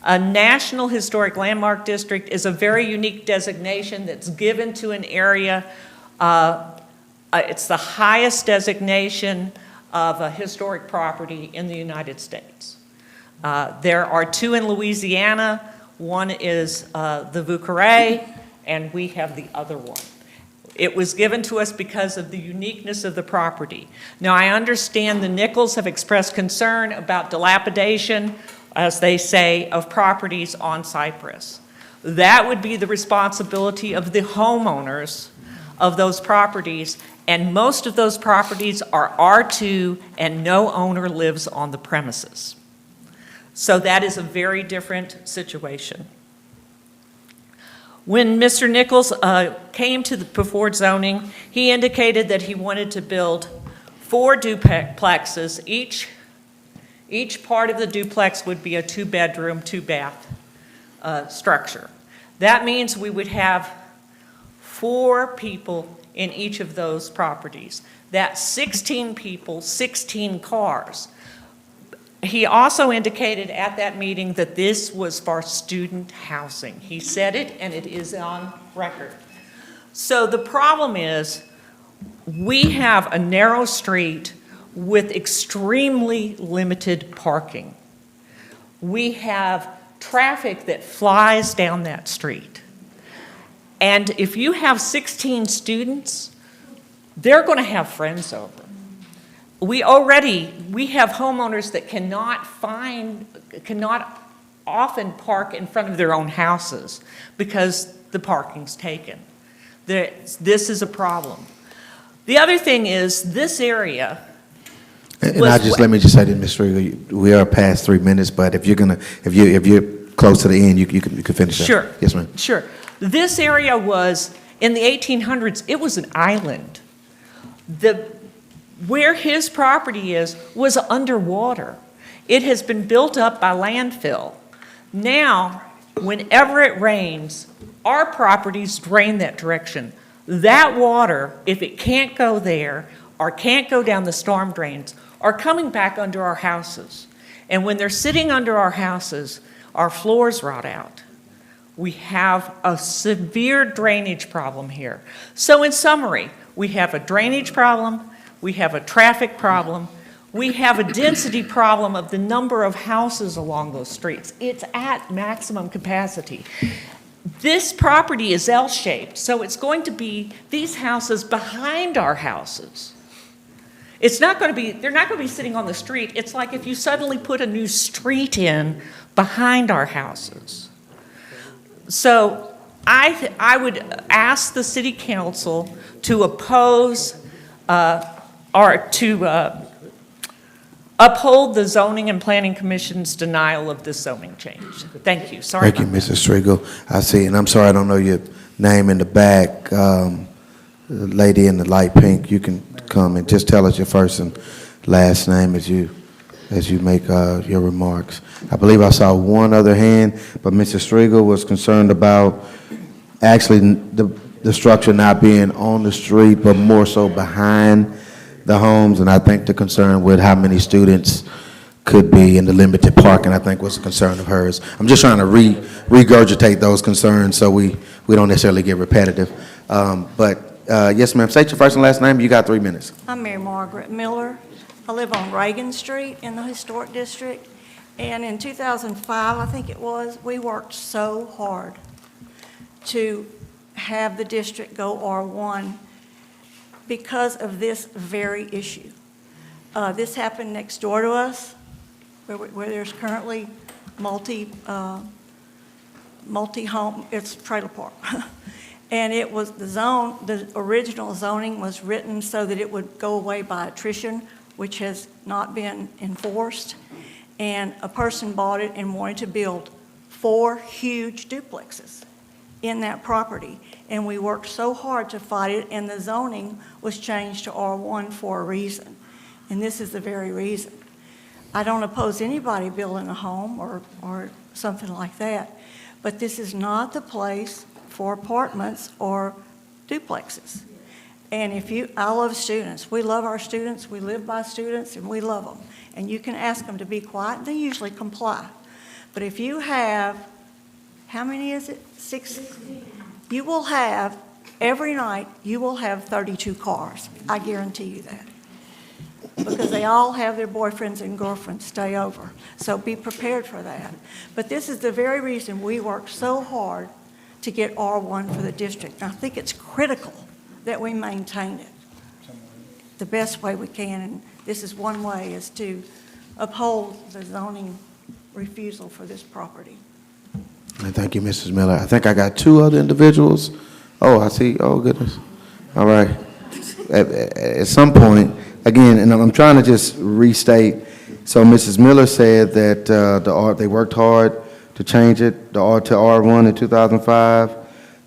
A National Historic Landmark District is a very unique designation that's given to an area. It's the highest designation of a historic property in the United States. There are two in Louisiana. One is the Vieux-Carré, and we have the other one. It was given to us because of the uniqueness of the property. Now, I understand the Nichols have expressed concern about dilapidation, as they say, of properties on Cypress. That would be the responsibility of the homeowners of those properties, and most of those properties are R2 and no owner lives on the premises. So that is a very different situation. When Mr. Nichols came to before zoning, he indicated that he wanted to build 4 duplexes. Each part of the duplex would be a 2-bedroom, 2-bath structure. That means we would have 4 people in each of those properties. That's 16 people, 16 cars. He also indicated at that meeting that this was for student housing. He said it, and it is on record. So the problem is, we have a narrow street with extremely limited parking. We have traffic that flies down that street. And if you have 16 students, they're going to have friends over. We have homeowners that cannot often park in front of their own houses because the parking's taken. This is a problem. The other thing is, this area. And let me just say to Ms. Striegel, we are past 3 minutes, but if you're close to the end, you can finish that. Sure. Yes, ma'am. Sure. This area was, in the 1800s, it was an island. Where his property was underwater. It has been built up by landfill. Now, whenever it rains, our properties drain that direction. That water, if it can't go there or can't go down the storm drains, are coming back under our houses. And when they're sitting under our houses, our floors rot out. We have a severe drainage problem here. So in summary, we have a drainage problem, we have a traffic problem, we have a density problem of the number of houses along those streets. It's at maximum capacity. This property is L-shaped, so it's going to be these houses behind our houses. It's not going to be, they're not going to be sitting on the street. It's like if you suddenly put a new street in behind our houses. So I would ask the city council to oppose or to uphold the Zoning and Planning Commission's denial of this zoning change. Thank you. Sorry. Thank you, Mrs. Striegel. I see, and I'm sorry I don't know your name in the back. The lady in the light pink, you can come and just tell us your first and last name as you make your remarks. I believe I saw one other hand, but Mrs. Striegel was concerned about actually the structure not being on the street, but more so behind the homes, and I think the concern with how many students could be in the limited parking, I think, was a concern of hers. I'm just trying to regurgitate those concerns so we don't necessarily get repetitive. Yes, ma'am, state your first and last name. You got 3 minutes. I'm Mary Margaret Miller. I live on Reagan Street in the Historic District. And in 2005, I think it was, we worked so hard to have the district go R1 because of this very issue. This happened next door to us, where there's currently multi-home, it's trailer park. And it was the original zoning was written so that it would go away by attrition, which has not been enforced. And a person bought it and wanted to build 4 huge duplexes in that property. And we worked so hard to fight it, and the zoning was changed to R1 for a reason. And this is the very reason. I don't oppose anybody building a home or something like that, but this is not the place for apartments or duplexes. And I love students. We love our students. We live by students, and we love them. And you can ask them to be quiet, and they usually comply. But if you have, how many is it? 6? You will have, every night, you will have 32 cars. I guarantee you that. Because they all have their boyfriends and girlfriends stay over. So be prepared for that. But this is the very reason we worked so hard to get R1 for the district. And I think it's critical that we maintain it the best way we can. And this is one way, is to uphold the zoning refusal for this property. Thank you, Mrs. Miller. I think I got 2 other individuals. Oh, I see. Oh, goodness. All right. At some point, again, and I'm trying to just restate. So Mrs. Miller said that they worked hard to change it, the R to R1 in 2005,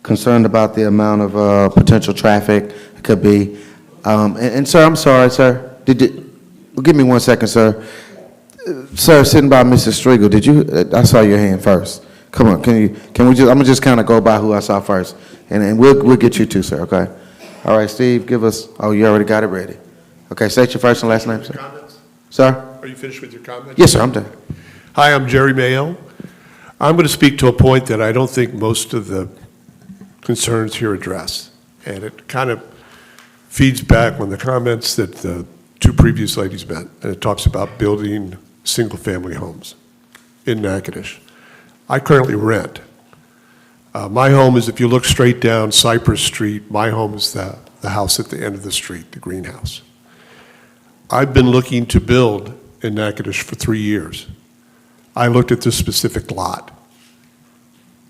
concerned about the amount of potential traffic it could be. And sir, I'm sorry, sir. Give me 1 second, sir. Sir, sitting by Mrs. Striegel, did you? I saw your hand first. Come on, can we just? I'm gonna just kind of go by who I saw first, and we'll get you too, sir. Okay. All right, Steve, give us. Oh, you already got it ready. Okay, state your first and last name, sir. Comments? Sir. Are you finished with your comments? Yes, sir. I'm done. Hi, I'm Jerry Mayo. I'm going to speak to a point that I don't think most of the concerns here address, and it kind of feeds back on the comments that the 2 previous ladies made, and it talks about building single-family homes in Natchitoches. I currently rent. My home is, if you look straight down Cypress Street, my home is the house at the end of the street, the greenhouse. I've been looking to build in Natchitoches for 3 years. I looked at this specific lot.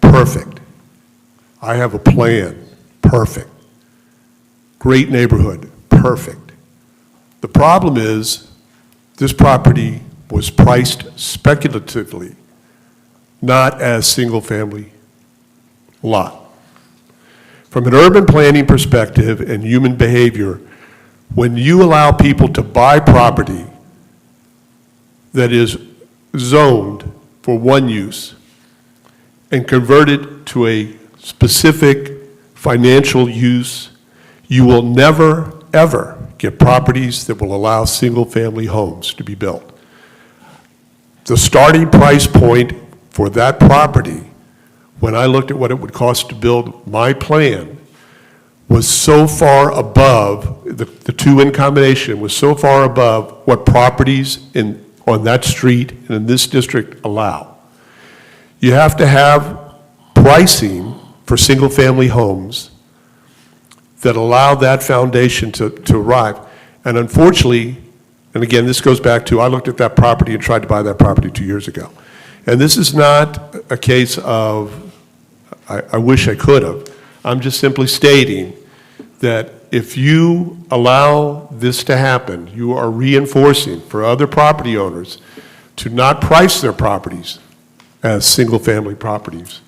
Perfect. I have a plan. Perfect. Great neighborhood. Perfect. The problem is, this property was priced speculatively, not as single-family lot. From an urban planning perspective and human behavior, when you allow people to buy property that is zoned for one use and convert it to a specific financial use, you will never, ever get properties that will allow single-family homes to be built. The starting price point for that property, when I looked at what it would cost to build my plan, was so far above, the two in combination was so far above what properties on that street and in this district allow. You have to have pricing for single-family homes that allow that foundation to arrive. And unfortunately, and again, this goes back to, I looked at that property and tried to buy that property 2 years ago. And this is not a case of, I wish I could have. I'm just simply stating that if you allow this to happen, you are reinforcing for other property owners to not price their properties as single-family properties,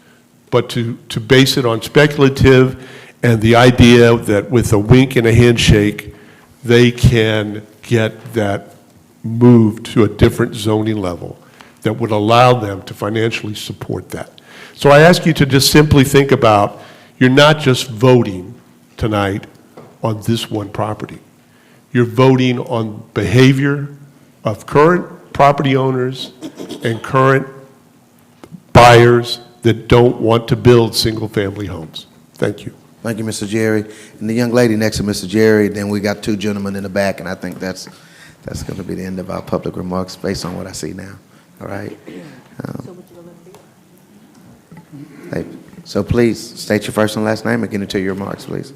but to base it on speculative and the idea that with a wink and a handshake, they can get that moved to a different zoning level that would allow them to financially support that. So I ask you to just simply think about, you're not just voting tonight on this one property. You're voting on behavior of current property owners and current buyers that don't want to build single-family homes. Thank you. Thank you, Mr. Jerry. And the young lady next to Mr. Jerry, then we got two gentlemen in the back, and I think that's going to be the end of our public remarks based on what I see now. All right? So please, state your first and last name and get into your remarks, please.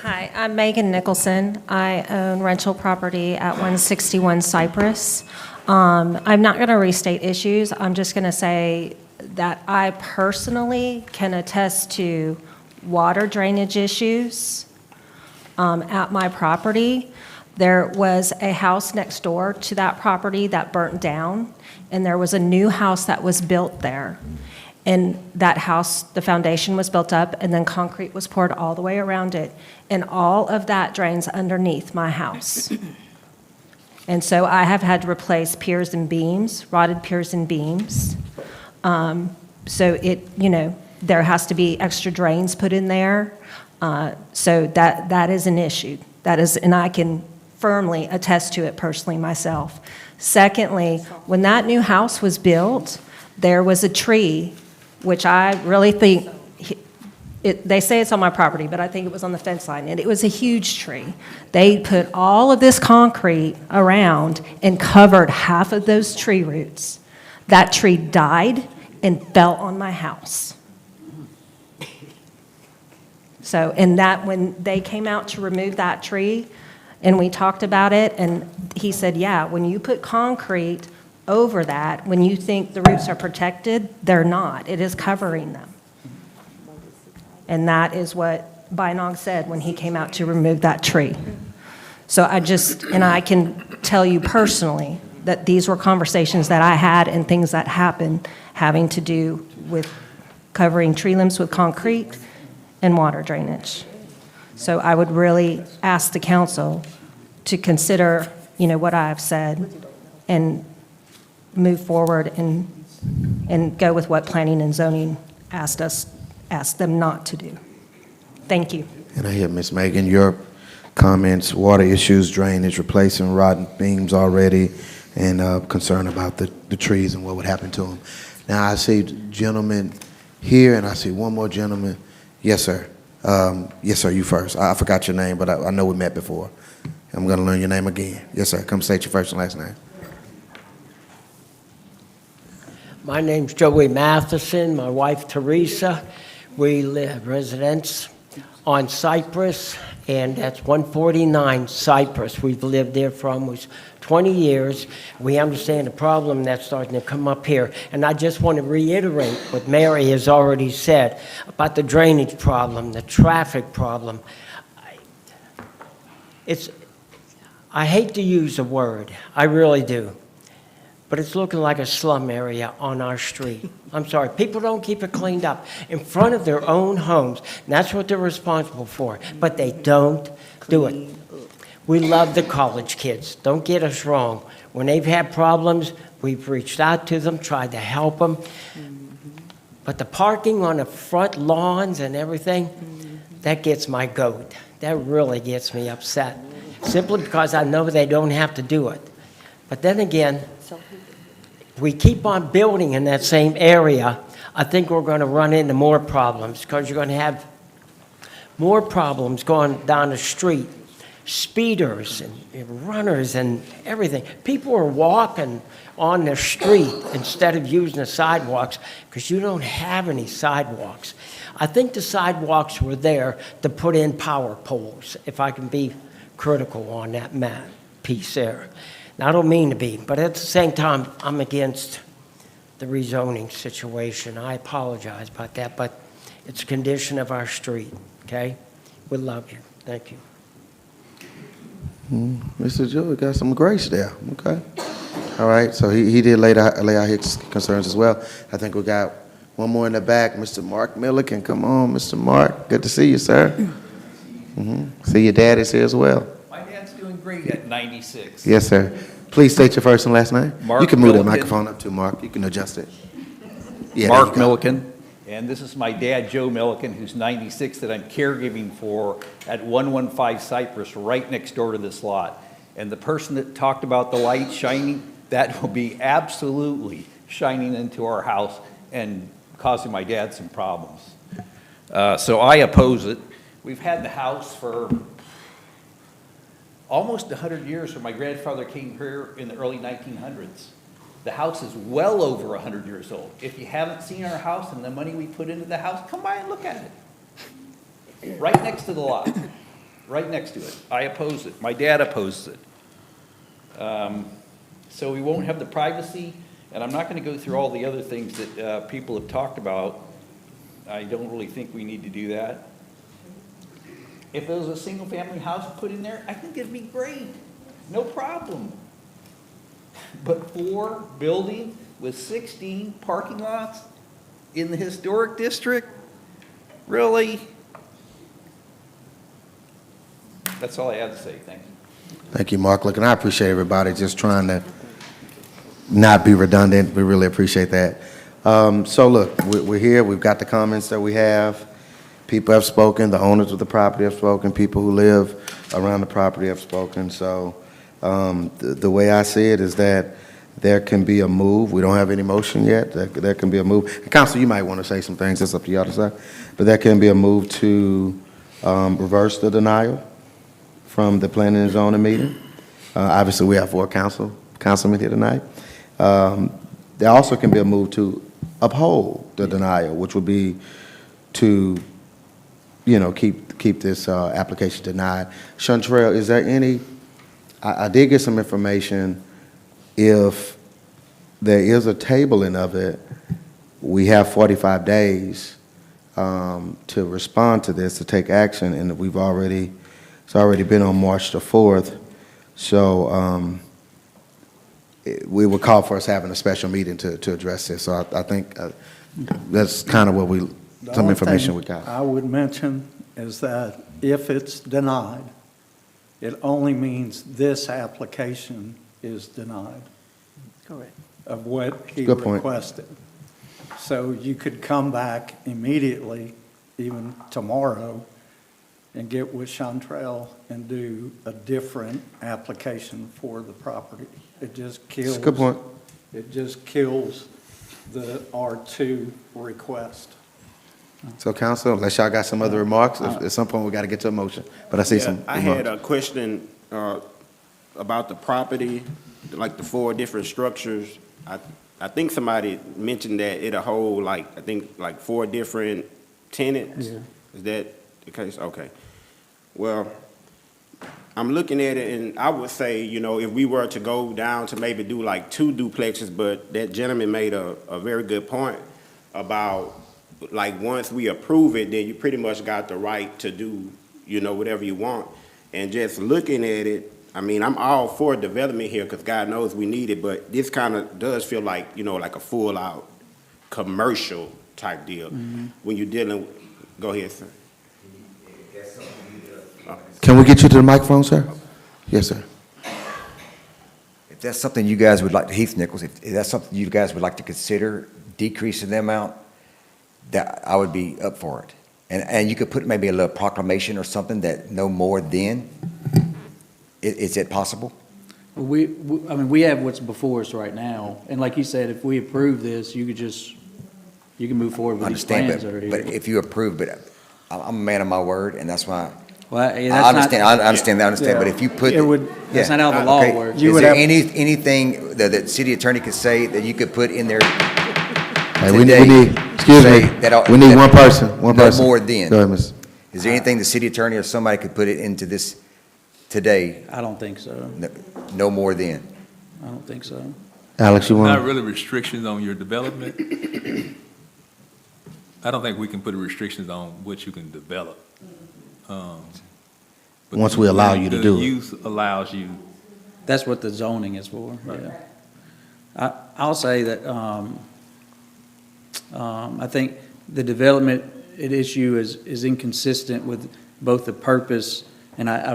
Hi, I'm Megan Nicholson. I own rental property at 161 Cypress. I'm not going to restate issues. I'm just going to say that I personally can attest to water drainage issues at my property. There was a house next door to that property that burnt down, and there was a new house that was built there. And that house, the foundation was built up, and then concrete was poured all the way around it. And all of that drains underneath my house. And so I have had to replace piers and beams, rotted piers and beams. So there has to be extra drains put in there. So that is an issue. And I can firmly attest to it personally myself. Secondly, when that new house was built, there was a tree, which I really think, they say it's on my property, but I think it was on the fence line, and it was a huge tree. They put all of this concrete around and covered half of those tree roots. That tree died and fell on my house. So, and that when they came out to remove that tree, and we talked about it, and he said, yeah, when you put concrete over that, when you think the roots are protected, they're not. It is covering them. And that is what Bynong said when he came out to remove that tree. So I can tell you personally that these were conversations that I had and things that happened having to do with covering tree limbs with concrete and water drainage. So I would really ask the council to consider, what I have said and move forward and go with what planning and zoning asked them not to do. Thank you. And I hear, Ms. Megan, your comments, water issues, drainage, replacing rotten beams already, and concern about the trees and what would happen to them. Now, I see gentlemen here, and I see one more gentleman. Yes, sir. Yes, sir, you first. I forgot your name, but I know we met before. I'm going to learn your name again. Yes, sir. Come state your first and last name. My name's Joey Matheson, my wife Teresa. We live residents on Cypress, and that's 149 Cypress. We've lived there for almost 20 years. We understand the problem that's starting to come up here. And I just want to reiterate what Mary has already said about the drainage problem, the traffic problem. I hate to use the word, I really do, but it's looking like a slum area on our street. I'm sorry, people don't keep it cleaned up in front of their own homes, and that's what they're responsible for, but they don't do it. We love the college kids, don't get us wrong. When they've had problems, we've reached out to them, tried to help them, but the parking on the front lawns and everything, that gets my goat. That really gets me upset, simply because I know they don't have to do it. But then again, we keep on building in that same area, I think we're going to run into more problems, because you're going to have more problems going down the street. Speeders and runners and everything. People are walking on the street instead of using the sidewalks, because you don't have any sidewalks. I think the sidewalks were there to put in power poles, if I can be critical on that piece there. Now, I don't mean to be, but at the same time, I'm against the rezoning situation. I apologize about that, but it's a condition of our street, okay? We love you. Thank you. Mr. Joe got some grace there, okay? All right, so he did lay out his concerns as well. I think we got one more in the back, Mr. Mark Milliken. Come on, Mr. Mark. Good to see you, sir. See your dad is here as well. My dad's doing great at 96. Yes, sir. Please state your first and last name. Mark You can move that Milliken. microphone up too, Mark. You can adjust it. Yeah, Mark there you go. Milliken. And this is my dad, Joe Milliken, who's 96, that I'm caregiving for at 115 Cypress, right next door to this lot. And the person that talked about the light shining, that will be absolutely shining into our house and causing my dad some problems. So I oppose it. We've had the house for almost 100 years, when my grandfather came here in the early 1900s. The house is well over 100 years old. If you haven't seen our house and the money we put into the house, come by and look at it. Right next to the lot, right next to it. I oppose it. My dad opposes it. So we won't have the privacy, and I'm not going to go through all the other things that people have talked about. I don't really think we need to do that. If there was a single-family house put in there, I think it'd be great. No problem. But 4 building with 16 parking lots in the historic district? Really? That's all I have to say. Thank you. Thank you, Mark. Look, and I appreciate everybody just trying to not be redundant. We really appreciate that. So look, we're here. We've got the comments that we have. People have spoken. The owners of the property have spoken. People who live around the property have spoken. So the way I see it is that there can be a move. We don't have any motion yet. There can be a move. And Council, you might want to say some things. That's up to y'all to say. But there can be a move to reverse the denial from the planning and zoning meeting. Obviously, we have 4 councilmen here tonight. There also can be a move to uphold the denial, which would be to, keep this application denied. Chantrell, is there any? I did get some information. If there is a tabling of it, we have 45 days to respond to this, to take action, and it's already been on March the 4th. So we would call for us having a special meeting to address this. So I think that's kind of what some information we got. I would mention is that if it's denied, it only means this application is denied. Correct. Of what he Good point. requested. So you could come back immediately, even tomorrow, and get with Chantrell and do a different application for the property. It just kills. That's a good point. It just kills the R2 request. So, Council, unless y'all got some other remarks, at some point we got to get to a motion. But I see some I had a question about the property, like the 4 different structures. I I think somebody mentioned that it'll hold like, I think like 4 different tenants. Yeah. Is that the case? Okay. Well, I'm looking at it and I would say, you know, if we were to go down to maybe do like 2 duplexes, but that gentleman made a very good point about like once we approve it, then you pretty much got the right to do, you know, whatever you want. And just looking at it, I mean, I'm all for development here because God knows we need it, but this kind of does feel like, you know, like a full out commercial type deal when you're dealing, go ahead, sir. Can we get you to the microphone, sir? Yes, sir. If that's something you guys would like, Heath Nichols, if that's something you guys would like to consider, decreasing the amount, that I would be up for it. And you could put maybe a little proclamation or something that no more than. Is it possible? Well, I mean, we have what's before us right now, and like you said, if we approve this, you can move forward with these plans that are here. But if you approve, but I'm a man of my word, and that's why. Well, yeah, I understand, but if you put. That's not how the law works. Is there anything that the city attorney could say that you could put in there Hey, we today? need, excuse me, we need one person, No more than. Go ahead, Ms. Is there anything the city attorney or somebody could put it into this today? I don't think so. No more than. I don't think so. Alex, you want? Not really restrictions on your development. I don't think we can put restrictions on what you can develop. But Once we allow you to do it. The use allows you. That's what the zoning is for, yeah. I'll say that, I think the development at issue is inconsistent with both the purpose, and I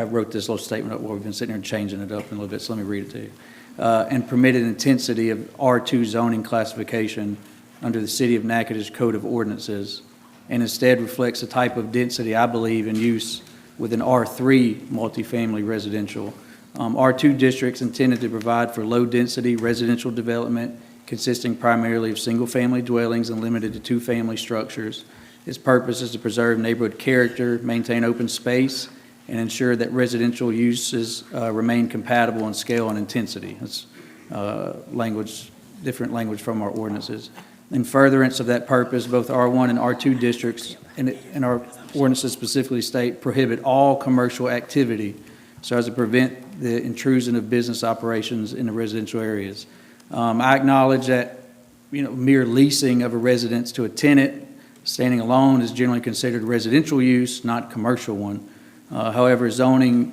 wrote this little statement up while we've been sitting here changing it up a little bit, so let me read it to you. And permitted intensity of R2 zoning classification under the City of Natchitoches Code of Ordinances, and instead reflects a type of density, I believe, in use with an R3 multifamily residential. R2 districts intended to provide for low-density residential development consisting primarily of single-family dwellings and limited to 2-family structures. Its purpose is to preserve neighborhood character, maintain open space, and ensure that residential uses remain compatible in scale and intensity. That's different language from our ordinances. In furtherance of that purpose, both R1 and R2 districts, and our ordinances specifically state, prohibit all commercial activity so as to prevent the intrusion of business operations in the residential areas. I acknowledge that, mere leasing of a residence to a tenant standing alone is generally considered residential use, not commercial one. However, zoning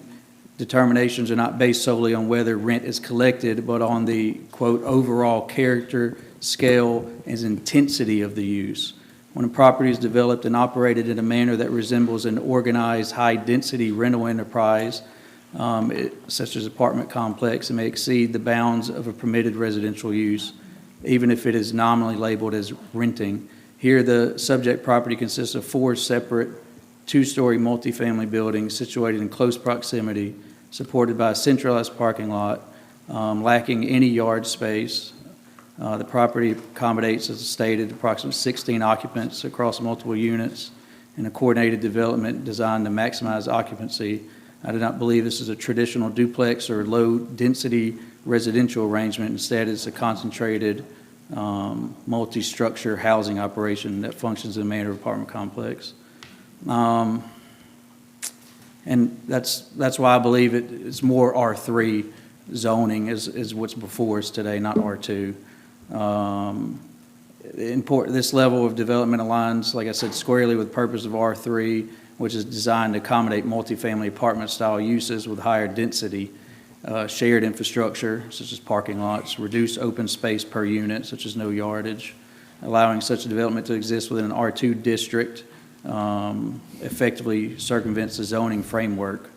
determinations are not based solely on whether rent is collected, but on the, quote, overall character, scale, and intensity of the use. When a property is developed and operated in a manner that resembles an organized, high-density rental enterprise, such as apartment complex, it may exceed the bounds of a permitted residential use, even if it is nominally labeled as renting. Here, the subject property consists of 4 separate 2-story multifamily buildings situated in close proximity, supported by a centralized parking lot, lacking any yard space. The property accommodates, as stated, approximately 16 occupants across multiple units in a coordinated development designed to maximize occupancy. I do not believe this is a traditional duplex or low-density residential arrangement. Instead, it's a concentrated multi-structure housing operation that functions in a manner of apartment complex. And that's why I believe it's more R3 zoning is what's before us today, not R2. This level of development aligns, like I said, squarely with the purpose of R3, which is designed to accommodate multifamily apartment-style uses with higher density, shared infrastructure, such as parking lots, reduced open space per unit, such as no yardage. Allowing such a development to exist within an R2 district effectively circumvents the zoning framework.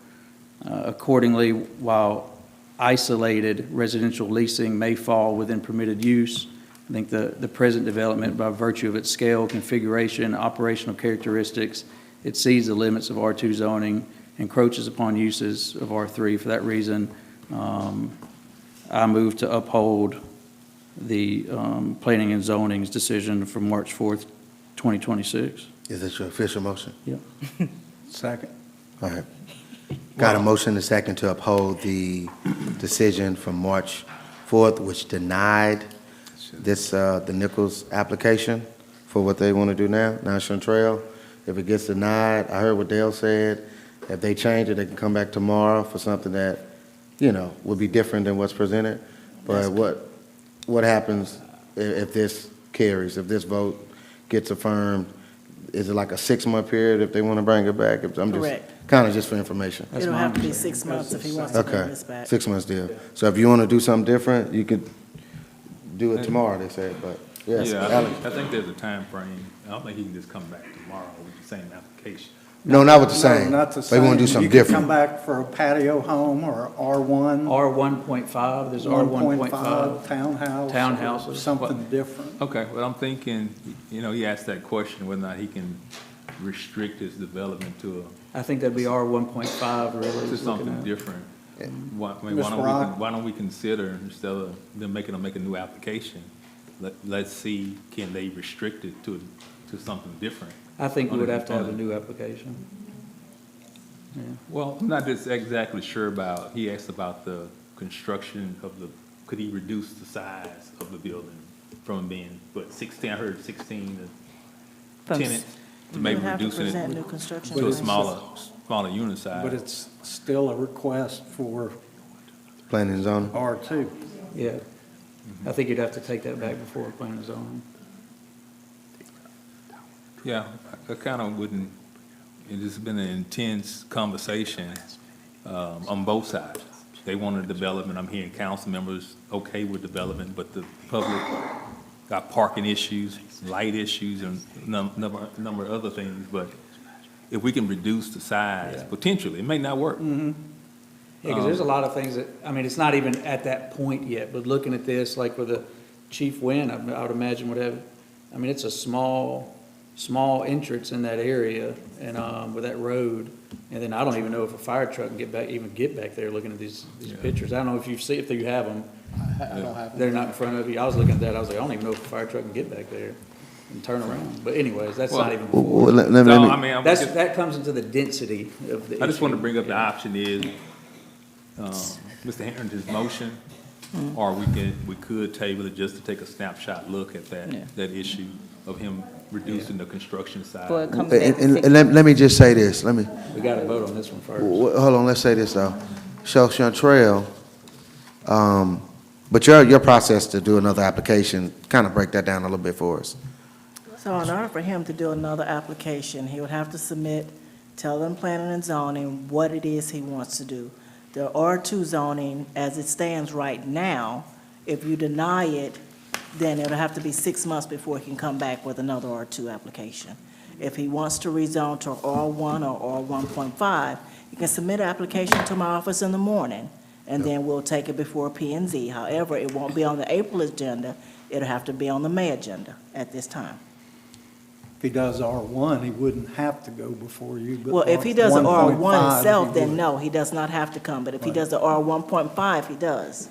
Accordingly, while isolated residential leasing may fall within permitted use, I think the present development, by virtue of its scale, configuration, operational characteristics, it exceeds the limits of R2 zoning, encroaches upon uses of R3. For that reason, I move to uphold the Planning and Zoning's decision from March 4th, 2026. Is this your official motion? Yep. Second. All right. Got a motion and a second to uphold the decision from March 4th, which denied the Nichols application for what they want to do now, National Trail. If it gets denied, I heard what Dale said. If they change it, they can come back tomorrow for something that, would be different than what's presented. But what happens if this carries, if this vote gets affirmed? Is it like a 6-month period if they want to bring it back? I'm just, Correct. kind of just for information. It'll have to be 6 months if he wants to bring this back. 6 months deal. So if you want to do something different, you could do it tomorrow, they said, but, yes. Yeah, Alex. I think there's a time frame. I don't think he can just come back tomorrow with the same application. No, not with the No, same. not the They want to do same. something You could come different. back for a patio home or R1. R1.5, there's R1.5. Townhouse. Townhouses. or Something different. Okay, well, I'm thinking, he asked that question, whether or not he can restrict his development to I think that'd be R1.5 really. to is looking something at. different. Ms. Rock? Why don't we consider, instead of them making them make a new application, let's see, can they restrict it to something different? I think we would have to have a new application. Yeah. Well, I'm not just exactly sure about, he asked about the construction of could he reduce the size of the building from being, 16, I heard 16 tenants, to maybe You'll have to reducing present it new construction to a plans. smaller unit size. But it's still a request for Planning and zoning. R2. Yeah. I think you'd have to take that back before planning and zoning. Yeah, I kind of wouldn't, it's been an intense conversation on both sides. They want a development, I'm hearing council members okay with development, but the public got parking issues, light issues, and number of other things, but if we can reduce the size, potentially, it may not work. Yeah, because there's a lot of things that, it's not even at that point yet, but looking at this, like with the Chief Wynn, I would imagine would have, it's a small entrance in that area and, with that road. And then I don't even know if a fire truck can get back there looking at these pictures. I don't know if if you have them. I don't have. They're not in front of you. I was looking at that, I was like, I don't even know if a fire truck can get back there and turn around. But anyways, that's not even before. Well, let me- That comes into the density of the issue. I just want to bring up the option is, Mr. Harrington's motion, or we could table it just to take a snapshot look at that issue of him reducing the construction size. Well, it comes back to And let me just say this, We got to vote on this one first. hold on, let's say this though. Chantrell, but your process to do another application, kind of break that down a little bit for us. So in order for him to do another application, he would have to submit, tell them planning and zoning what it is he wants to do. The R2 zoning, as it stands right now, if you deny it, then it'll have to be 6 months before he can come back with another R2 application. If he wants to rezone to R1 or R1.5, he can submit an application to my office in the morning, and then we'll take it before P&Z. However, it won't be on the April agenda, it'll have to be on the May agenda at this time. If he does R1, he wouldn't have to go before you. But Well, if he does the R1 1.5, itself, he then would. no, he does not have to come, but if he does the R1.5, he does.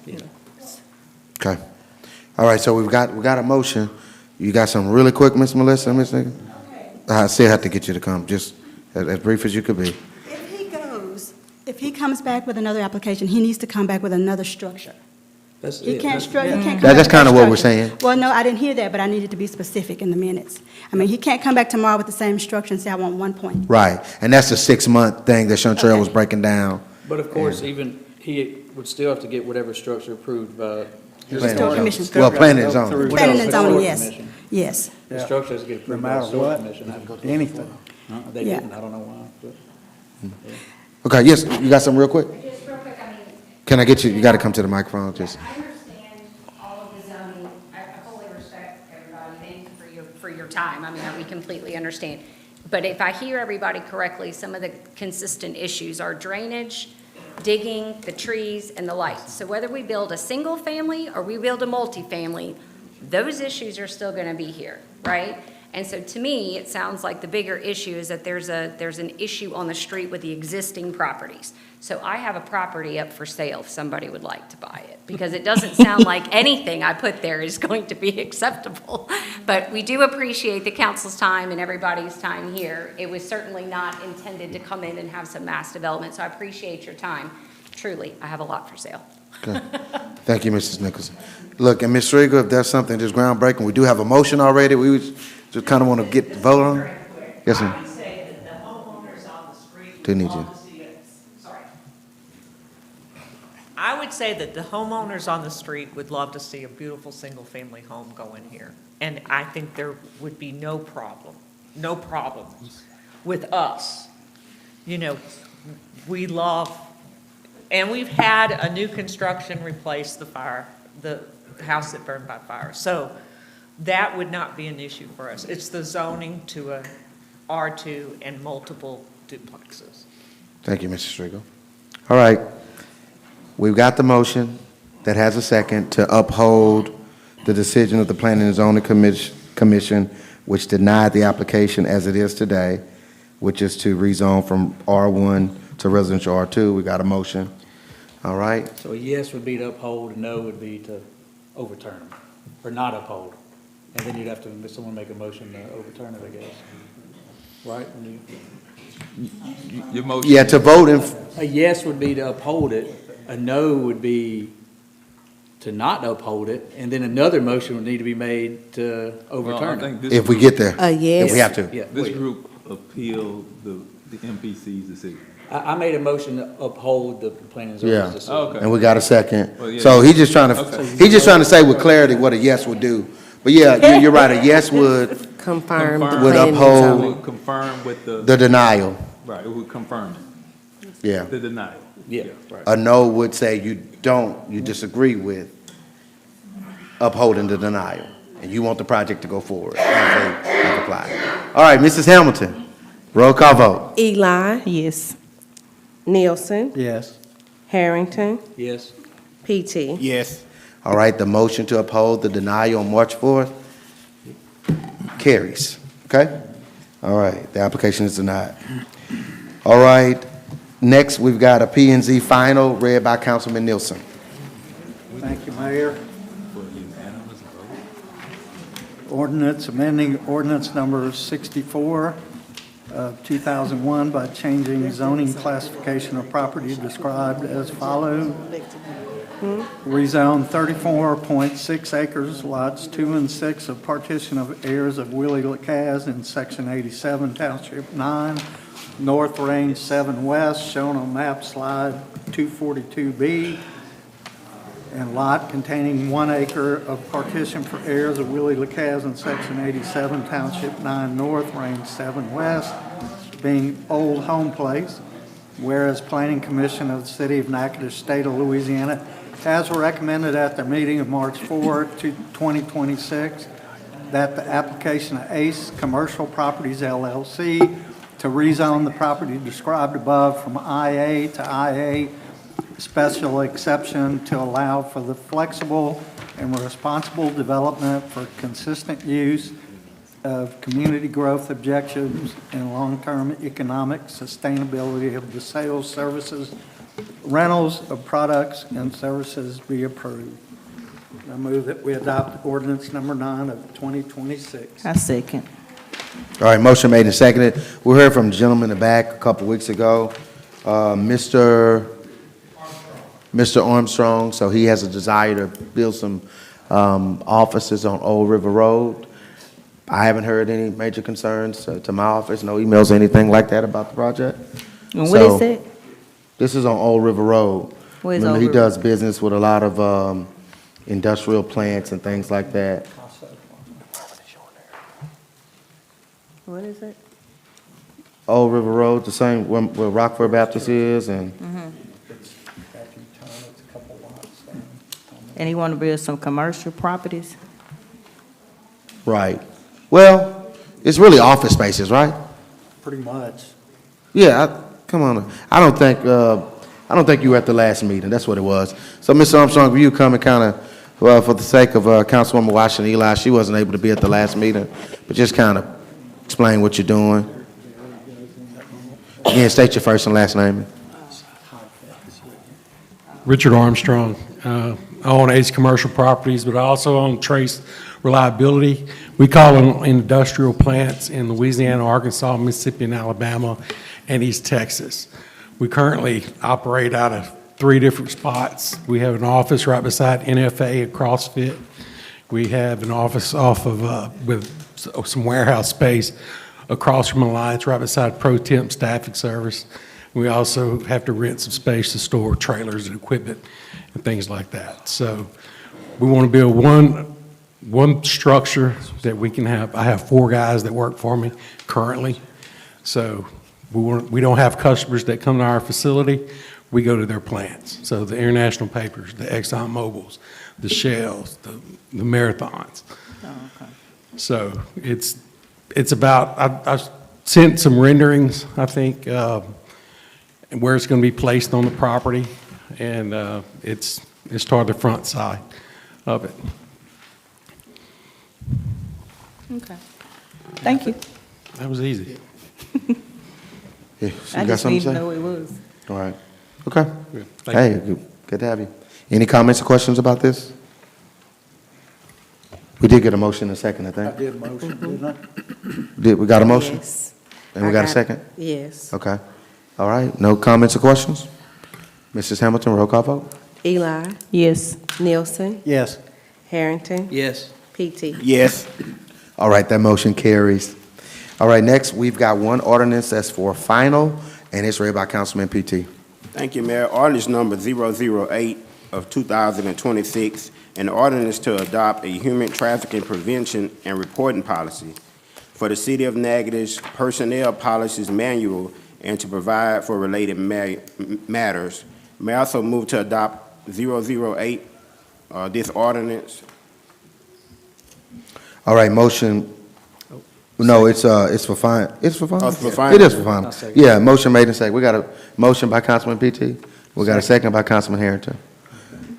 Okay. All right, so we got a motion. You got something really quick, Miss Melissa, Miss Nigga? I still have to get you to come, just as brief as you could be. If he comes back with another application, he needs to come back with another structure. He can't come back That's with kind of that what we're structure. saying. Well, no, I didn't hear that, but I needed to be specific in the minutes. He can't come back tomorrow with the same structure and say, I want 1 point. Right, and that's the 6-month thing that Chantrell was breaking down. But of course, even he would still have to get whatever structure approved by. Historic Commission. Well, planning and zoning. Planning and zoning, Historic yes, Commission. yes. The structure has to get No approved by the matter Historic what, Commission. I have to go to anything. They Yeah. didn't, I don't know why, but. Okay, yes, you got something real quick? Just real quick, Can I get you got to come to the microphone, just. I understand all of the zoning. I fully respect everybody. Thank you for your time. We completely understand. But if I hear everybody correctly, some of the consistent issues are drainage, digging, the trees, and the lights. So whether we build a single family or we build a multifamily, those issues are still going to be here, right? And so to me, it sounds like the bigger issue is that there's an issue on the street with the existing properties. So I have a property up for sale if somebody would like to buy it, because it doesn't sound like anything I put there is going to be acceptable. But we do appreciate the council's time and everybody's time here. It was certainly not intended to come in and have some mass development, so I appreciate your time. Truly, I have a lot for sale. Okay. Thank you, Mrs. Nicholson. Look, and Ms. Strigel, if there's something that's groundbreaking, we do have a motion already. We just kind of want to get the vote on it. Yes, ma'am. I would say that the homeowners on the street Do need would you. love to see it. Sorry. I would say that the homeowners on the street would love to see a beautiful single-family home go in here. And I think there would be no problems with us. You know, we love, and we've had a new construction replace the house that burned by fire. So that would not be an issue for us. It's the zoning to a R2 and multiple duplexes. Thank you, Mrs. Strigel. All right. We've got the motion that has a second to uphold the decision of the Planning and Zoning Commission, which denied the application as it is today, which is to rezone from R1 to residential R2. We got a motion. All right. So a yes would be to uphold, a no would be to overturn them, or not uphold. And then you'd have to, someone make a motion to overturn it, I guess. Right? Your motion. Yeah, to vote in, A yes would be to uphold it, a no would be to not uphold it, and then another motion would need to be made to overturn it. if we get there. yes. If we have to. Yeah, This wait. group appealed the MPC's decision. I made a motion to uphold the planning and Yeah. zoning decision. Okay. And we got a second. Well, yeah. So he's just trying to, Okay. he's just trying to say with clarity what a yes would do. But yeah, you're right, a yes would, Confirm would It uphold would confirm with the denial. right, it would confirm Yeah. the denial. Yeah, right. A no would say you disagree with upholding the denial, and you want the project to go forward as they apply. All right, Mrs. Hamilton, roll call vote. Eli, Yes. Nielsen, Yes. Harrington, Yes. PT. Yes. All right, the motion to uphold the denial on March 4th carries, okay? All right, the application is denied. All right, next, we've got a P and Z final read by Councilman Nielsen. Thank you, Mayor. For a unanimous vote. Ordinance amending ordinance number 64 of 2001 by changing zoning classification of property described as follows. Rezone 34.6 acres, lots 2 and 6 of partition of heirs of Willie LaCaz in Section 87, Township 9, North Range 7 West, shown on map slide 242B, and lot containing 1 acre of partition for heirs of Willie LaCaz in Section 87, Township 9 North, Range 7 West, being Old Home Place, whereas Planning Commission of the City of Natchitoches, State of Louisiana, has recommended at their meeting of March 4, 2026, that the application of Ace Commercial Properties LLC to rezone the property described above from IA to IA special exception to allow for the flexible and responsible development for consistent use of community growth objectives and long-term economic sustainability of the sales, services, rentals of products and services be approved. I move that we adopt ordinance number 9 of 2026. I second. All right, motion made and seconded. We heard from the gentleman in the back a couple weeks ago, Mr. Armstrong, so he has a desire to build some offices on Old River Road. I haven't heard any major concerns to my office, no emails or anything like that about the project. And what is it? This is on Old River Road. What is Remember, Old he River? does business with a lot of industrial plants and things like that. What is it? Old River Road, the same where Rockford Baptist is, and And he want to build some commercial properties? right. Well, it's really office spaces, right? Pretty much. Yeah, come on. I don't think you were at the last meeting. That's what it was. So, Mr. Armstrong, will you come and kind of, well, for the sake of Councilwoman Washington Eli, she wasn't able to be at the last meeting, but just kind of explain what you're doing. Again, state your first and last name. Richard Armstrong. I own Ace Commercial Properties, but I also own Trace Reliability. We call them industrial plants in Louisiana, Arkansas, Mississippi, and Alabama, and East Texas. We currently operate out of 3 different spots. We have an office right beside NFA at CrossFit. We have an office off of, with some warehouse space across from Alliance, right beside Pro Temp Staffing Service. We also have to rent some space to store trailers and equipment and things like that. So we want to build one structure that we can have. I have 4 guys that work for me currently. So we don't have customers that come to our facility. We go to their plants. So the International Papers, the Exxon Mobils, the Shells, the Marathons. So it's about, I've sent some renderings, I think, where it's going to be placed on the property, and it's toward the front side of it. Okay. Thank you. That was easy. Yeah, so I you got just something need to to say? know what it was. All right. Okay. Yeah, thank Hey, you. good to have you. Any comments or questions about this? We did get a motion in a second, I I think. did motion, didn't I? We got a motion? Yes. And we I got a second? Yes. Okay. All right. No comments or questions? Mrs. Hamilton, roll call vote? Eli, Yes. Nielsen, Yes. Harrington, Yes. PT. Yes. All right, that motion carries. All right, next, we've got one ordinance that's for final, and it's read by Councilman PT. Thank you, Mayor. Ordinance number 008 of 2026, an ordinance to adopt a human trafficking prevention and reporting policy for the City of Natchitoches Personnel Policies Manual and to provide for related matters. May I also move to adopt 008, this ordinance? All right, motion, no, it's for final. It's for final? Oh, it's for final. It is for final. Yeah, motion made and second. We got a motion by Councilman PT. We got a second by Councilman Harrington.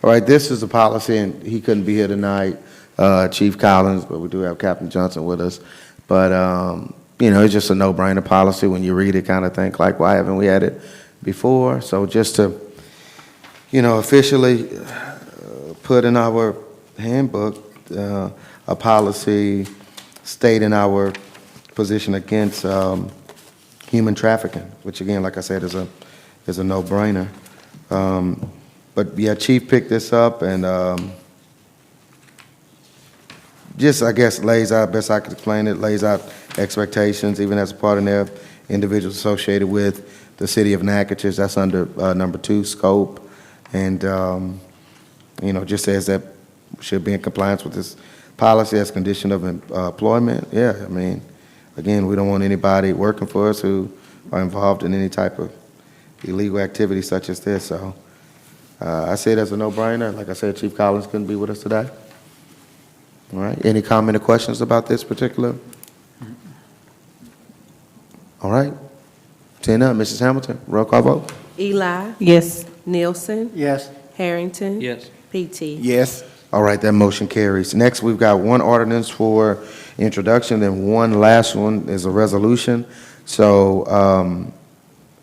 All right, this is a policy, and he couldn't be here tonight, Chief Collins, but we do have Captain Johnson with us. But, it's just a no-brainer policy. When you read it, kind of think like, why haven't we had it before? So just to, officially put in our handbook a policy stating our position against human trafficking, which again, like I said, is a no-brainer. But yeah, Chief picked this up and just, I guess, lays out, best I could explain it, lays out expectations, even as a part of their individuals associated with the City of Natchitoches. That's under number 2, scope. And, just says that should be in compliance with this policy as condition of employment. Yeah, I mean, again, we don't want anybody working for us who are involved in any type of illegal activity such as this. So I say that's a no-brainer. Like I said, Chief Collins couldn't be with us today. All right. Any comment or questions about this particular? All right. 10 up. Mrs. Hamilton, roll call vote. Eli, Yes. Nielsen, Yes. Harrington. Yes. PT. Yes. All right, that motion carries. Next, we've got one ordinance for introduction, and one last one is a resolution. So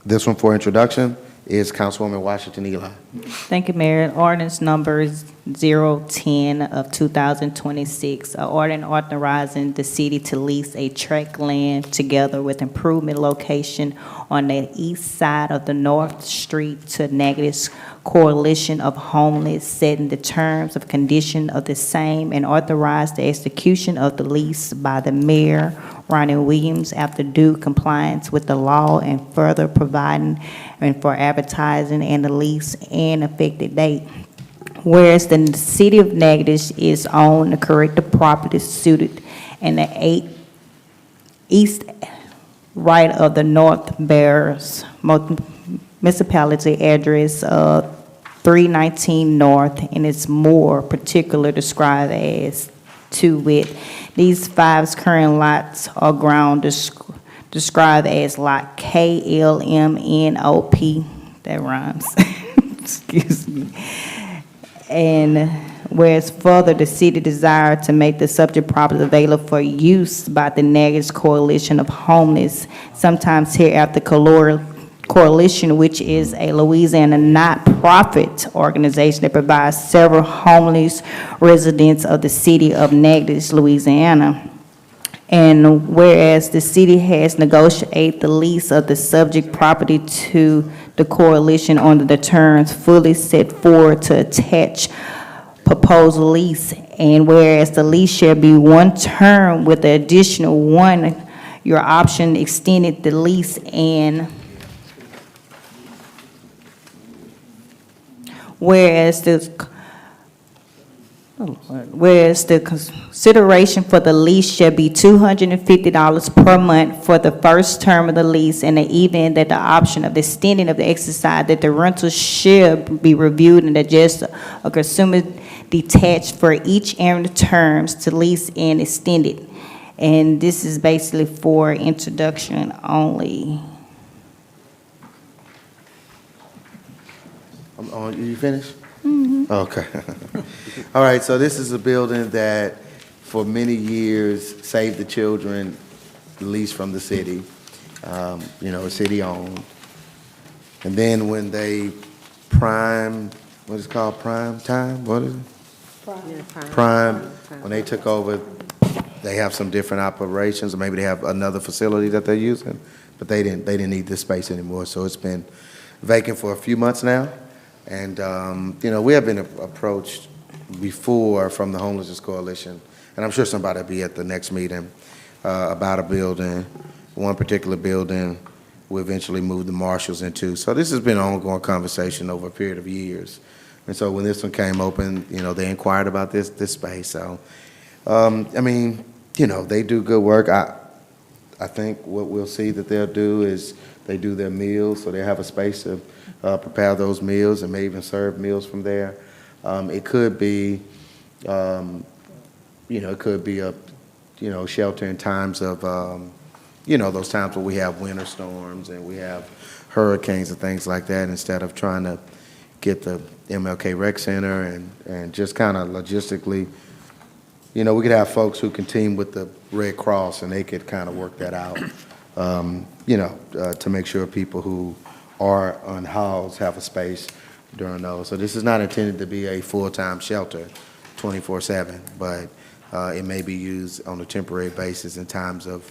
this one for introduction is Councilwoman Washington Eli. Thank you, Mayor. Ordinance number 010 of 2026, an ordinance authorizing the city to lease a tract land together with improvement location on the east side of the North Street to Natchitoches Coalition of Homeless, setting the terms of condition of the same and authorize the execution of the lease by the mayor, Ronnie Williams, after due compliance with the law, and further providing and for advertising and the lease and effective date. Whereas the city of Natchitoches is on the corrective property suited in the east right of the North Bears municipality address of 319 North, and it's more particular described as to wit. These 5 current lots are ground described as lot KLMNOP, that rhymes, excuse me. And whereas further, the city desired to make the subject property available for use by the Natchitoches Coalition of Homeless, sometimes hereafter Coalition, which is a Louisiana not-profit organization that provides several homeless residents of the city of Natchitoches, Louisiana. And whereas the city has negotiated the lease of the subject property to the coalition under the terms fully set forward to attach proposed lease. And whereas the lease shall be one term with the additional one, your option extended the lease, and whereas the consideration for the lease shall be $250 per month for the first term of the lease, in the event that the option of the extending of the exercise, that the rental shall be reviewed and adjusted or consumer detached for each annual terms to lease and extended. And this is basically for introduction only. You finished? Okay. All right, so this is a building that for many years Save the Children leased from the city. City-owned. And then when they what is it called, prime time? What is it? Prime. When they took over, they have some different operations, or maybe they have another facility that they're using, but they didn't need this space anymore, so it's been vacant for a few months now. And, we have been approached before from the Homelessness Coalition, and I'm sure somebody will be at the next meeting, about a building, one particular building we eventually moved the marshals into. So this has been an ongoing conversation over a period of years. And so when this one came open, they inquired about this space. So, they do good work. I think what we'll see that they'll do is they do their meals, so they have a space to prepare those meals and may even serve meals from there. It could be, it could be a, shelter in times of, those times where we have winter storms and we have hurricanes and things like that, instead of trying to get the MLK Rec Center and just kind of logistically, we could have folks who can team with the Red Cross and they could kind of work that out, to make sure people who are unhoused have a space during those. So this is not intended to be a full-time shelter, 24/7, but it may be used on a temporary basis in times of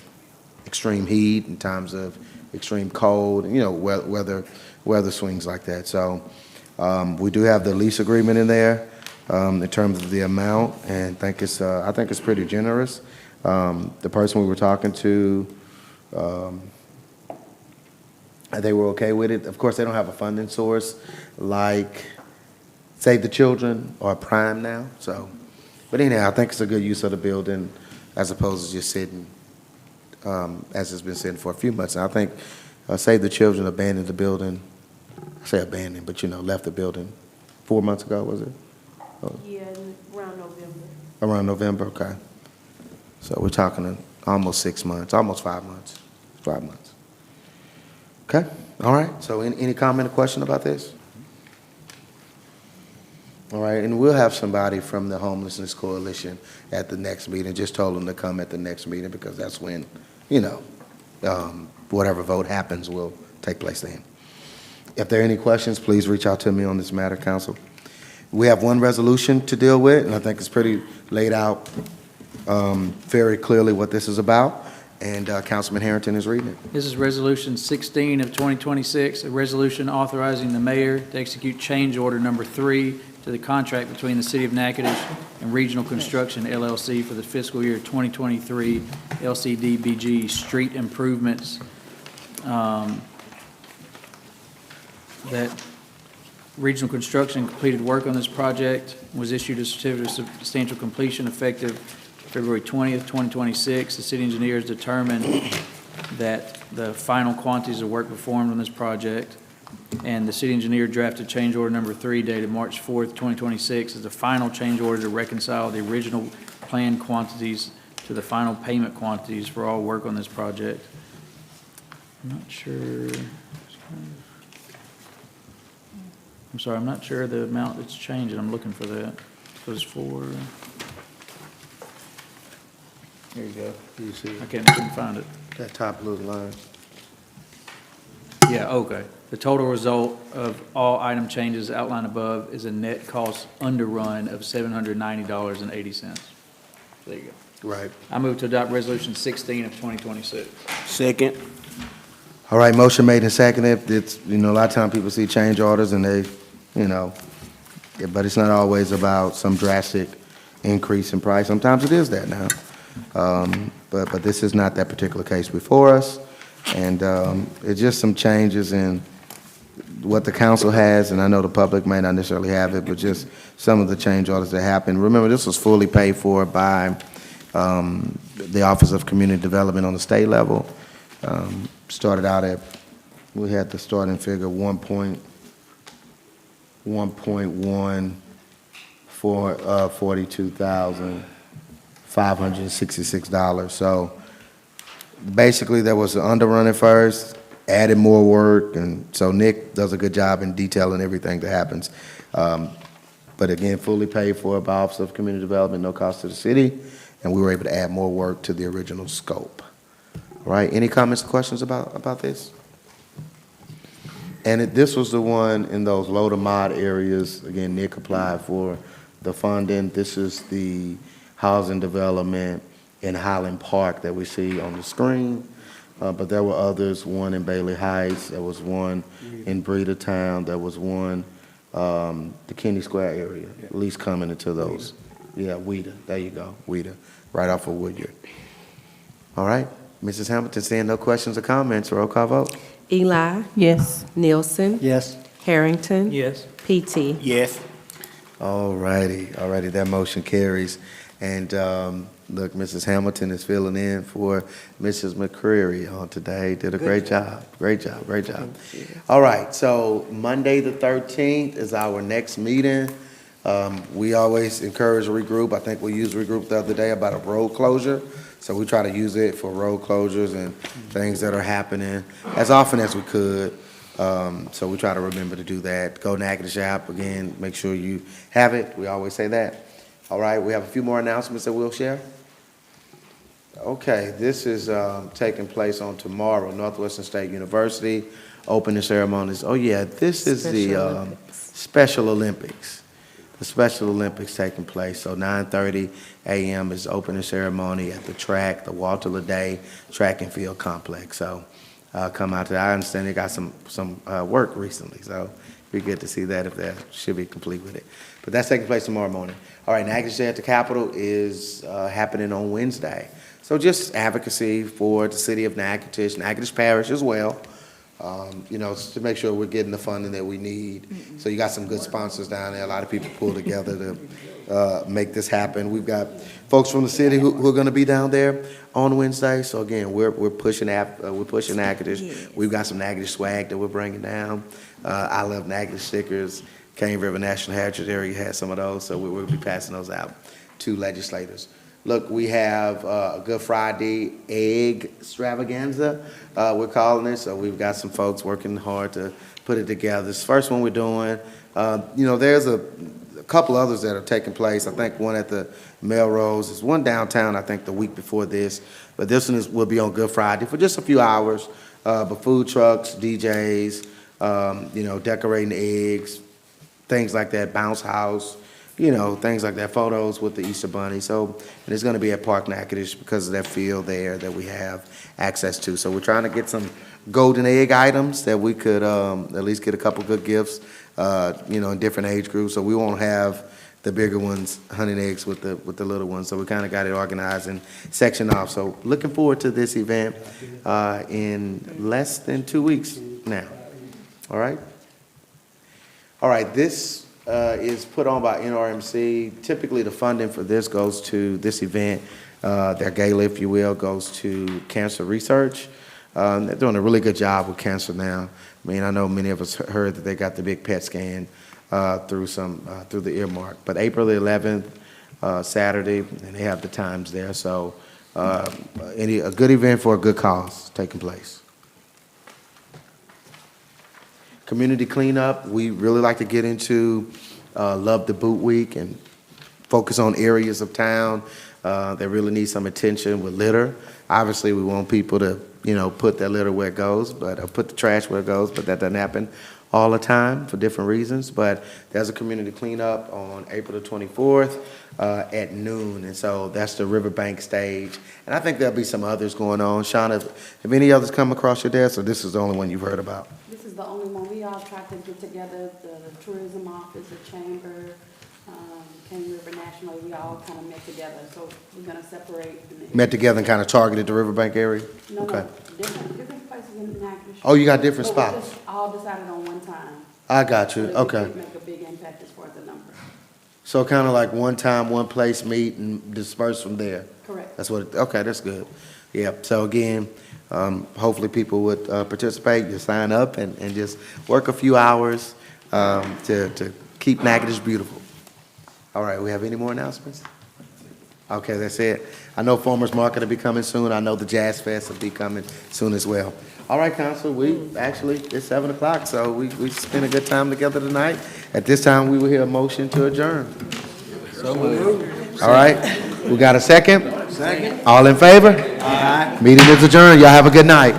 extreme heat, in times of extreme cold, weather swings like that. So we do have the lease agreement in there in terms of the amount, and I think it's pretty generous. The person we were talking to, they were okay with it. Of course, they don't have a funding source like Save the Children or Prime now. So, but anyhow, I think it's a good use of the building as opposed to just sitting, as it's been sitting for a few months. And I think Save the Children abandoned the building. I say abandoned, but left the building 4 months ago, was it? Yeah, around November. Around November, okay. So we're talking almost 6 months, almost 5 months. 5 months. Okay, all right. So any comment or question about this? All right, and we'll have somebody from the Homelessness Coalition at the next meeting. Just told them to come at the next meeting because that's when, whatever vote happens will take place then. If there are any questions, please reach out to me on this matter, Council. We have one resolution to deal with, and I think it's pretty laid out very clearly what this is about. And Councilman Harrington is reading it. This is Resolution 16 of 2026, a resolution authorizing the mayor to execute change order number 3 to the contract between the City of Natchitoches and Regional Construction LLC for the fiscal year 2023 LCDBG street improvements. That Regional Construction completed work on this project, was issued a certificate of substantial completion effective February 20th, 2026. The city engineers determined that the final quantities of work performed on this project, and the city engineer drafted change order number 3 dated March 4th, 2026 as the final change order to reconcile the original planned quantities to the final payment quantities for all work on this project. I'm not sure. I'm sorry, I'm not sure the amount that's changing. I'm looking for that. So it's for. Here you go. You see it? Couldn't find it. That top blue line. Yeah, okay. The total result of all item changes outlined above is a net cost underrun of $790.80. There you go. Right. I move to adopt Resolution 16 of 2026. Second. All right, motion made and seconded. It's, a lot of times people see change orders and they, but it's not always about some drastic increase in price. Sometimes it is that now. But this is not that particular case before us. And it's just some changes in what the council has, and I know the public may not necessarily have it, but just some of the change orders that happened. Remember, this was fully paid for by the Office of Community Development on the state level. Started out at, we had the starting figure 1.1 for $42,566. So basically, there was an underrun at first, added more work, and so Nick does a good job in detailing everything that happens. But again, fully paid for by Office of Community Development, no cost to the city, and we were able to add more work to the original scope. All right, any comments or questions about this? And this was the one in those low to mod areas. Again, Nick applied for the funding. This is the housing development in Highland Park that we see on the screen. But there were others, one in Bailey Heights, there was one in Breedertown, there was one, the Kennedy Square area, at least coming into those. Yeah, Weeder, there you go, Weeder, right off of Woodyard. All right, Mrs. Hamilton, seeing no questions or comments, roll call vote. Eli. Yes. Nielsen. Yes. Harrington. Yes. PT. Yes. All righty, that motion carries. And look, Mrs. Hamilton is filling in for Mrs. McCreary on today. Did a great job. Great job. All right, so Monday the 13th is our next meeting. We always encourage regroup. I think we used regroup the other day about a road closure. So we try to use it for road closures and things that are happening as often as we could. So we try to remember to do that. Go to Natchitoches app again, make sure you have it. We always say that. All right, we have a few more announcements that we'll share. Okay, this is taking place on tomorrow, Northwestern State University, opening ceremonies. Oh yeah, this is the Special Olympics. The Special Olympics taking place. So 9:30 a.m. is opening ceremony at the track, the Walter Leday Track and Field Complex. So come out to that. I understand they got some work recently, so it'd be good to see that if that should be complete with it. But that's taking place tomorrow morning. All right, Natchitoches at the Capitol is happening on Wednesday. So just advocacy for the city of Natchitoches, Natchitoches Parish as well, to make sure we're getting the funding that we need. So you got some good sponsors down there. A lot of people pull together to make this happen. We've got folks from the city who are going to be down there on Wednesday. So again, we're pushing Natchitoches. Yes. We've got some Natchitoches swag that we're bringing down. I love Natchitoches stickers. Cane River National Heritage Area has some of those, so we'll be passing those out to legislators. Look, we have a Good Friday egg extravaganza, we're calling it. So we've got some folks working hard to put it together. This first one we're doing, there's a couple others that are taking place. I think one at the Melrose. There's one downtown, I think, the week before this. But this one will be on Good Friday for just a few hours. But food trucks, DJs, decorating eggs, things like that, bounce house, things like that, photos with the Easter Bunny. So, and it's going to be at Park Natchitoches because of that field there that we have access to. So we're trying to get some golden egg items that we could at least get a couple good gifts, in different age groups. So we won't have the bigger ones hunting eggs with the little ones. So we kind of got it organized and sectioned off. So looking forward to this event in less than 2 weeks now. All right. All right, this is put on by NRMC. Typically, the funding for this goes to this event. Their gala, if you will, goes to cancer research. They're doing a really good job with cancer now. I mean, I know many of us heard that they got the big PET scan through the earmark. But April the 11th, Saturday, and they have the times there. So a good event for a good cause taking place. Community cleanup, we really like to get into Love the Boot Week and focus on areas of town that really need some attention with litter. Obviously, we want people to, put their litter where it goes, but put the trash where it goes, but that doesn't happen all the time for different reasons, but there's a community cleanup on April the 24th at noon, and so that's the Riverbank stage. And I think there'll be some others going on. Shauna, have any others come across your desk, or this is the only one you've heard about? This is the only one. We all tried to get together, the tourism office, the chamber, King River National, we all kind of met together, so we're gonna separate. Met together and kind of targeted the Riverbank area? No, Okay. no, different places in Natchitoches. Oh, you got different But we spots? just all decided on one time. I got you, So that we okay. could make a big impact as far as the number. So kind of like one time, one place, meet and disperse from there? Correct. That's what, okay, that's good. Yeah, so again, hopefully people would participate, just sign up and just work a few hours to keep Natchitoches beautiful. All right, we have any more announcements? Okay, that's it. I know Farmers Market will be coming soon. I know the Jazz Fest will be coming soon as well. All right, Council, it's 7 o'clock, so we spent a good time together tonight. At this time, we will hear a motion to adjourn. So moved. All right, we got a second? Second. All in favor? Aye. Meeting is adjourned. Y'all have a good night.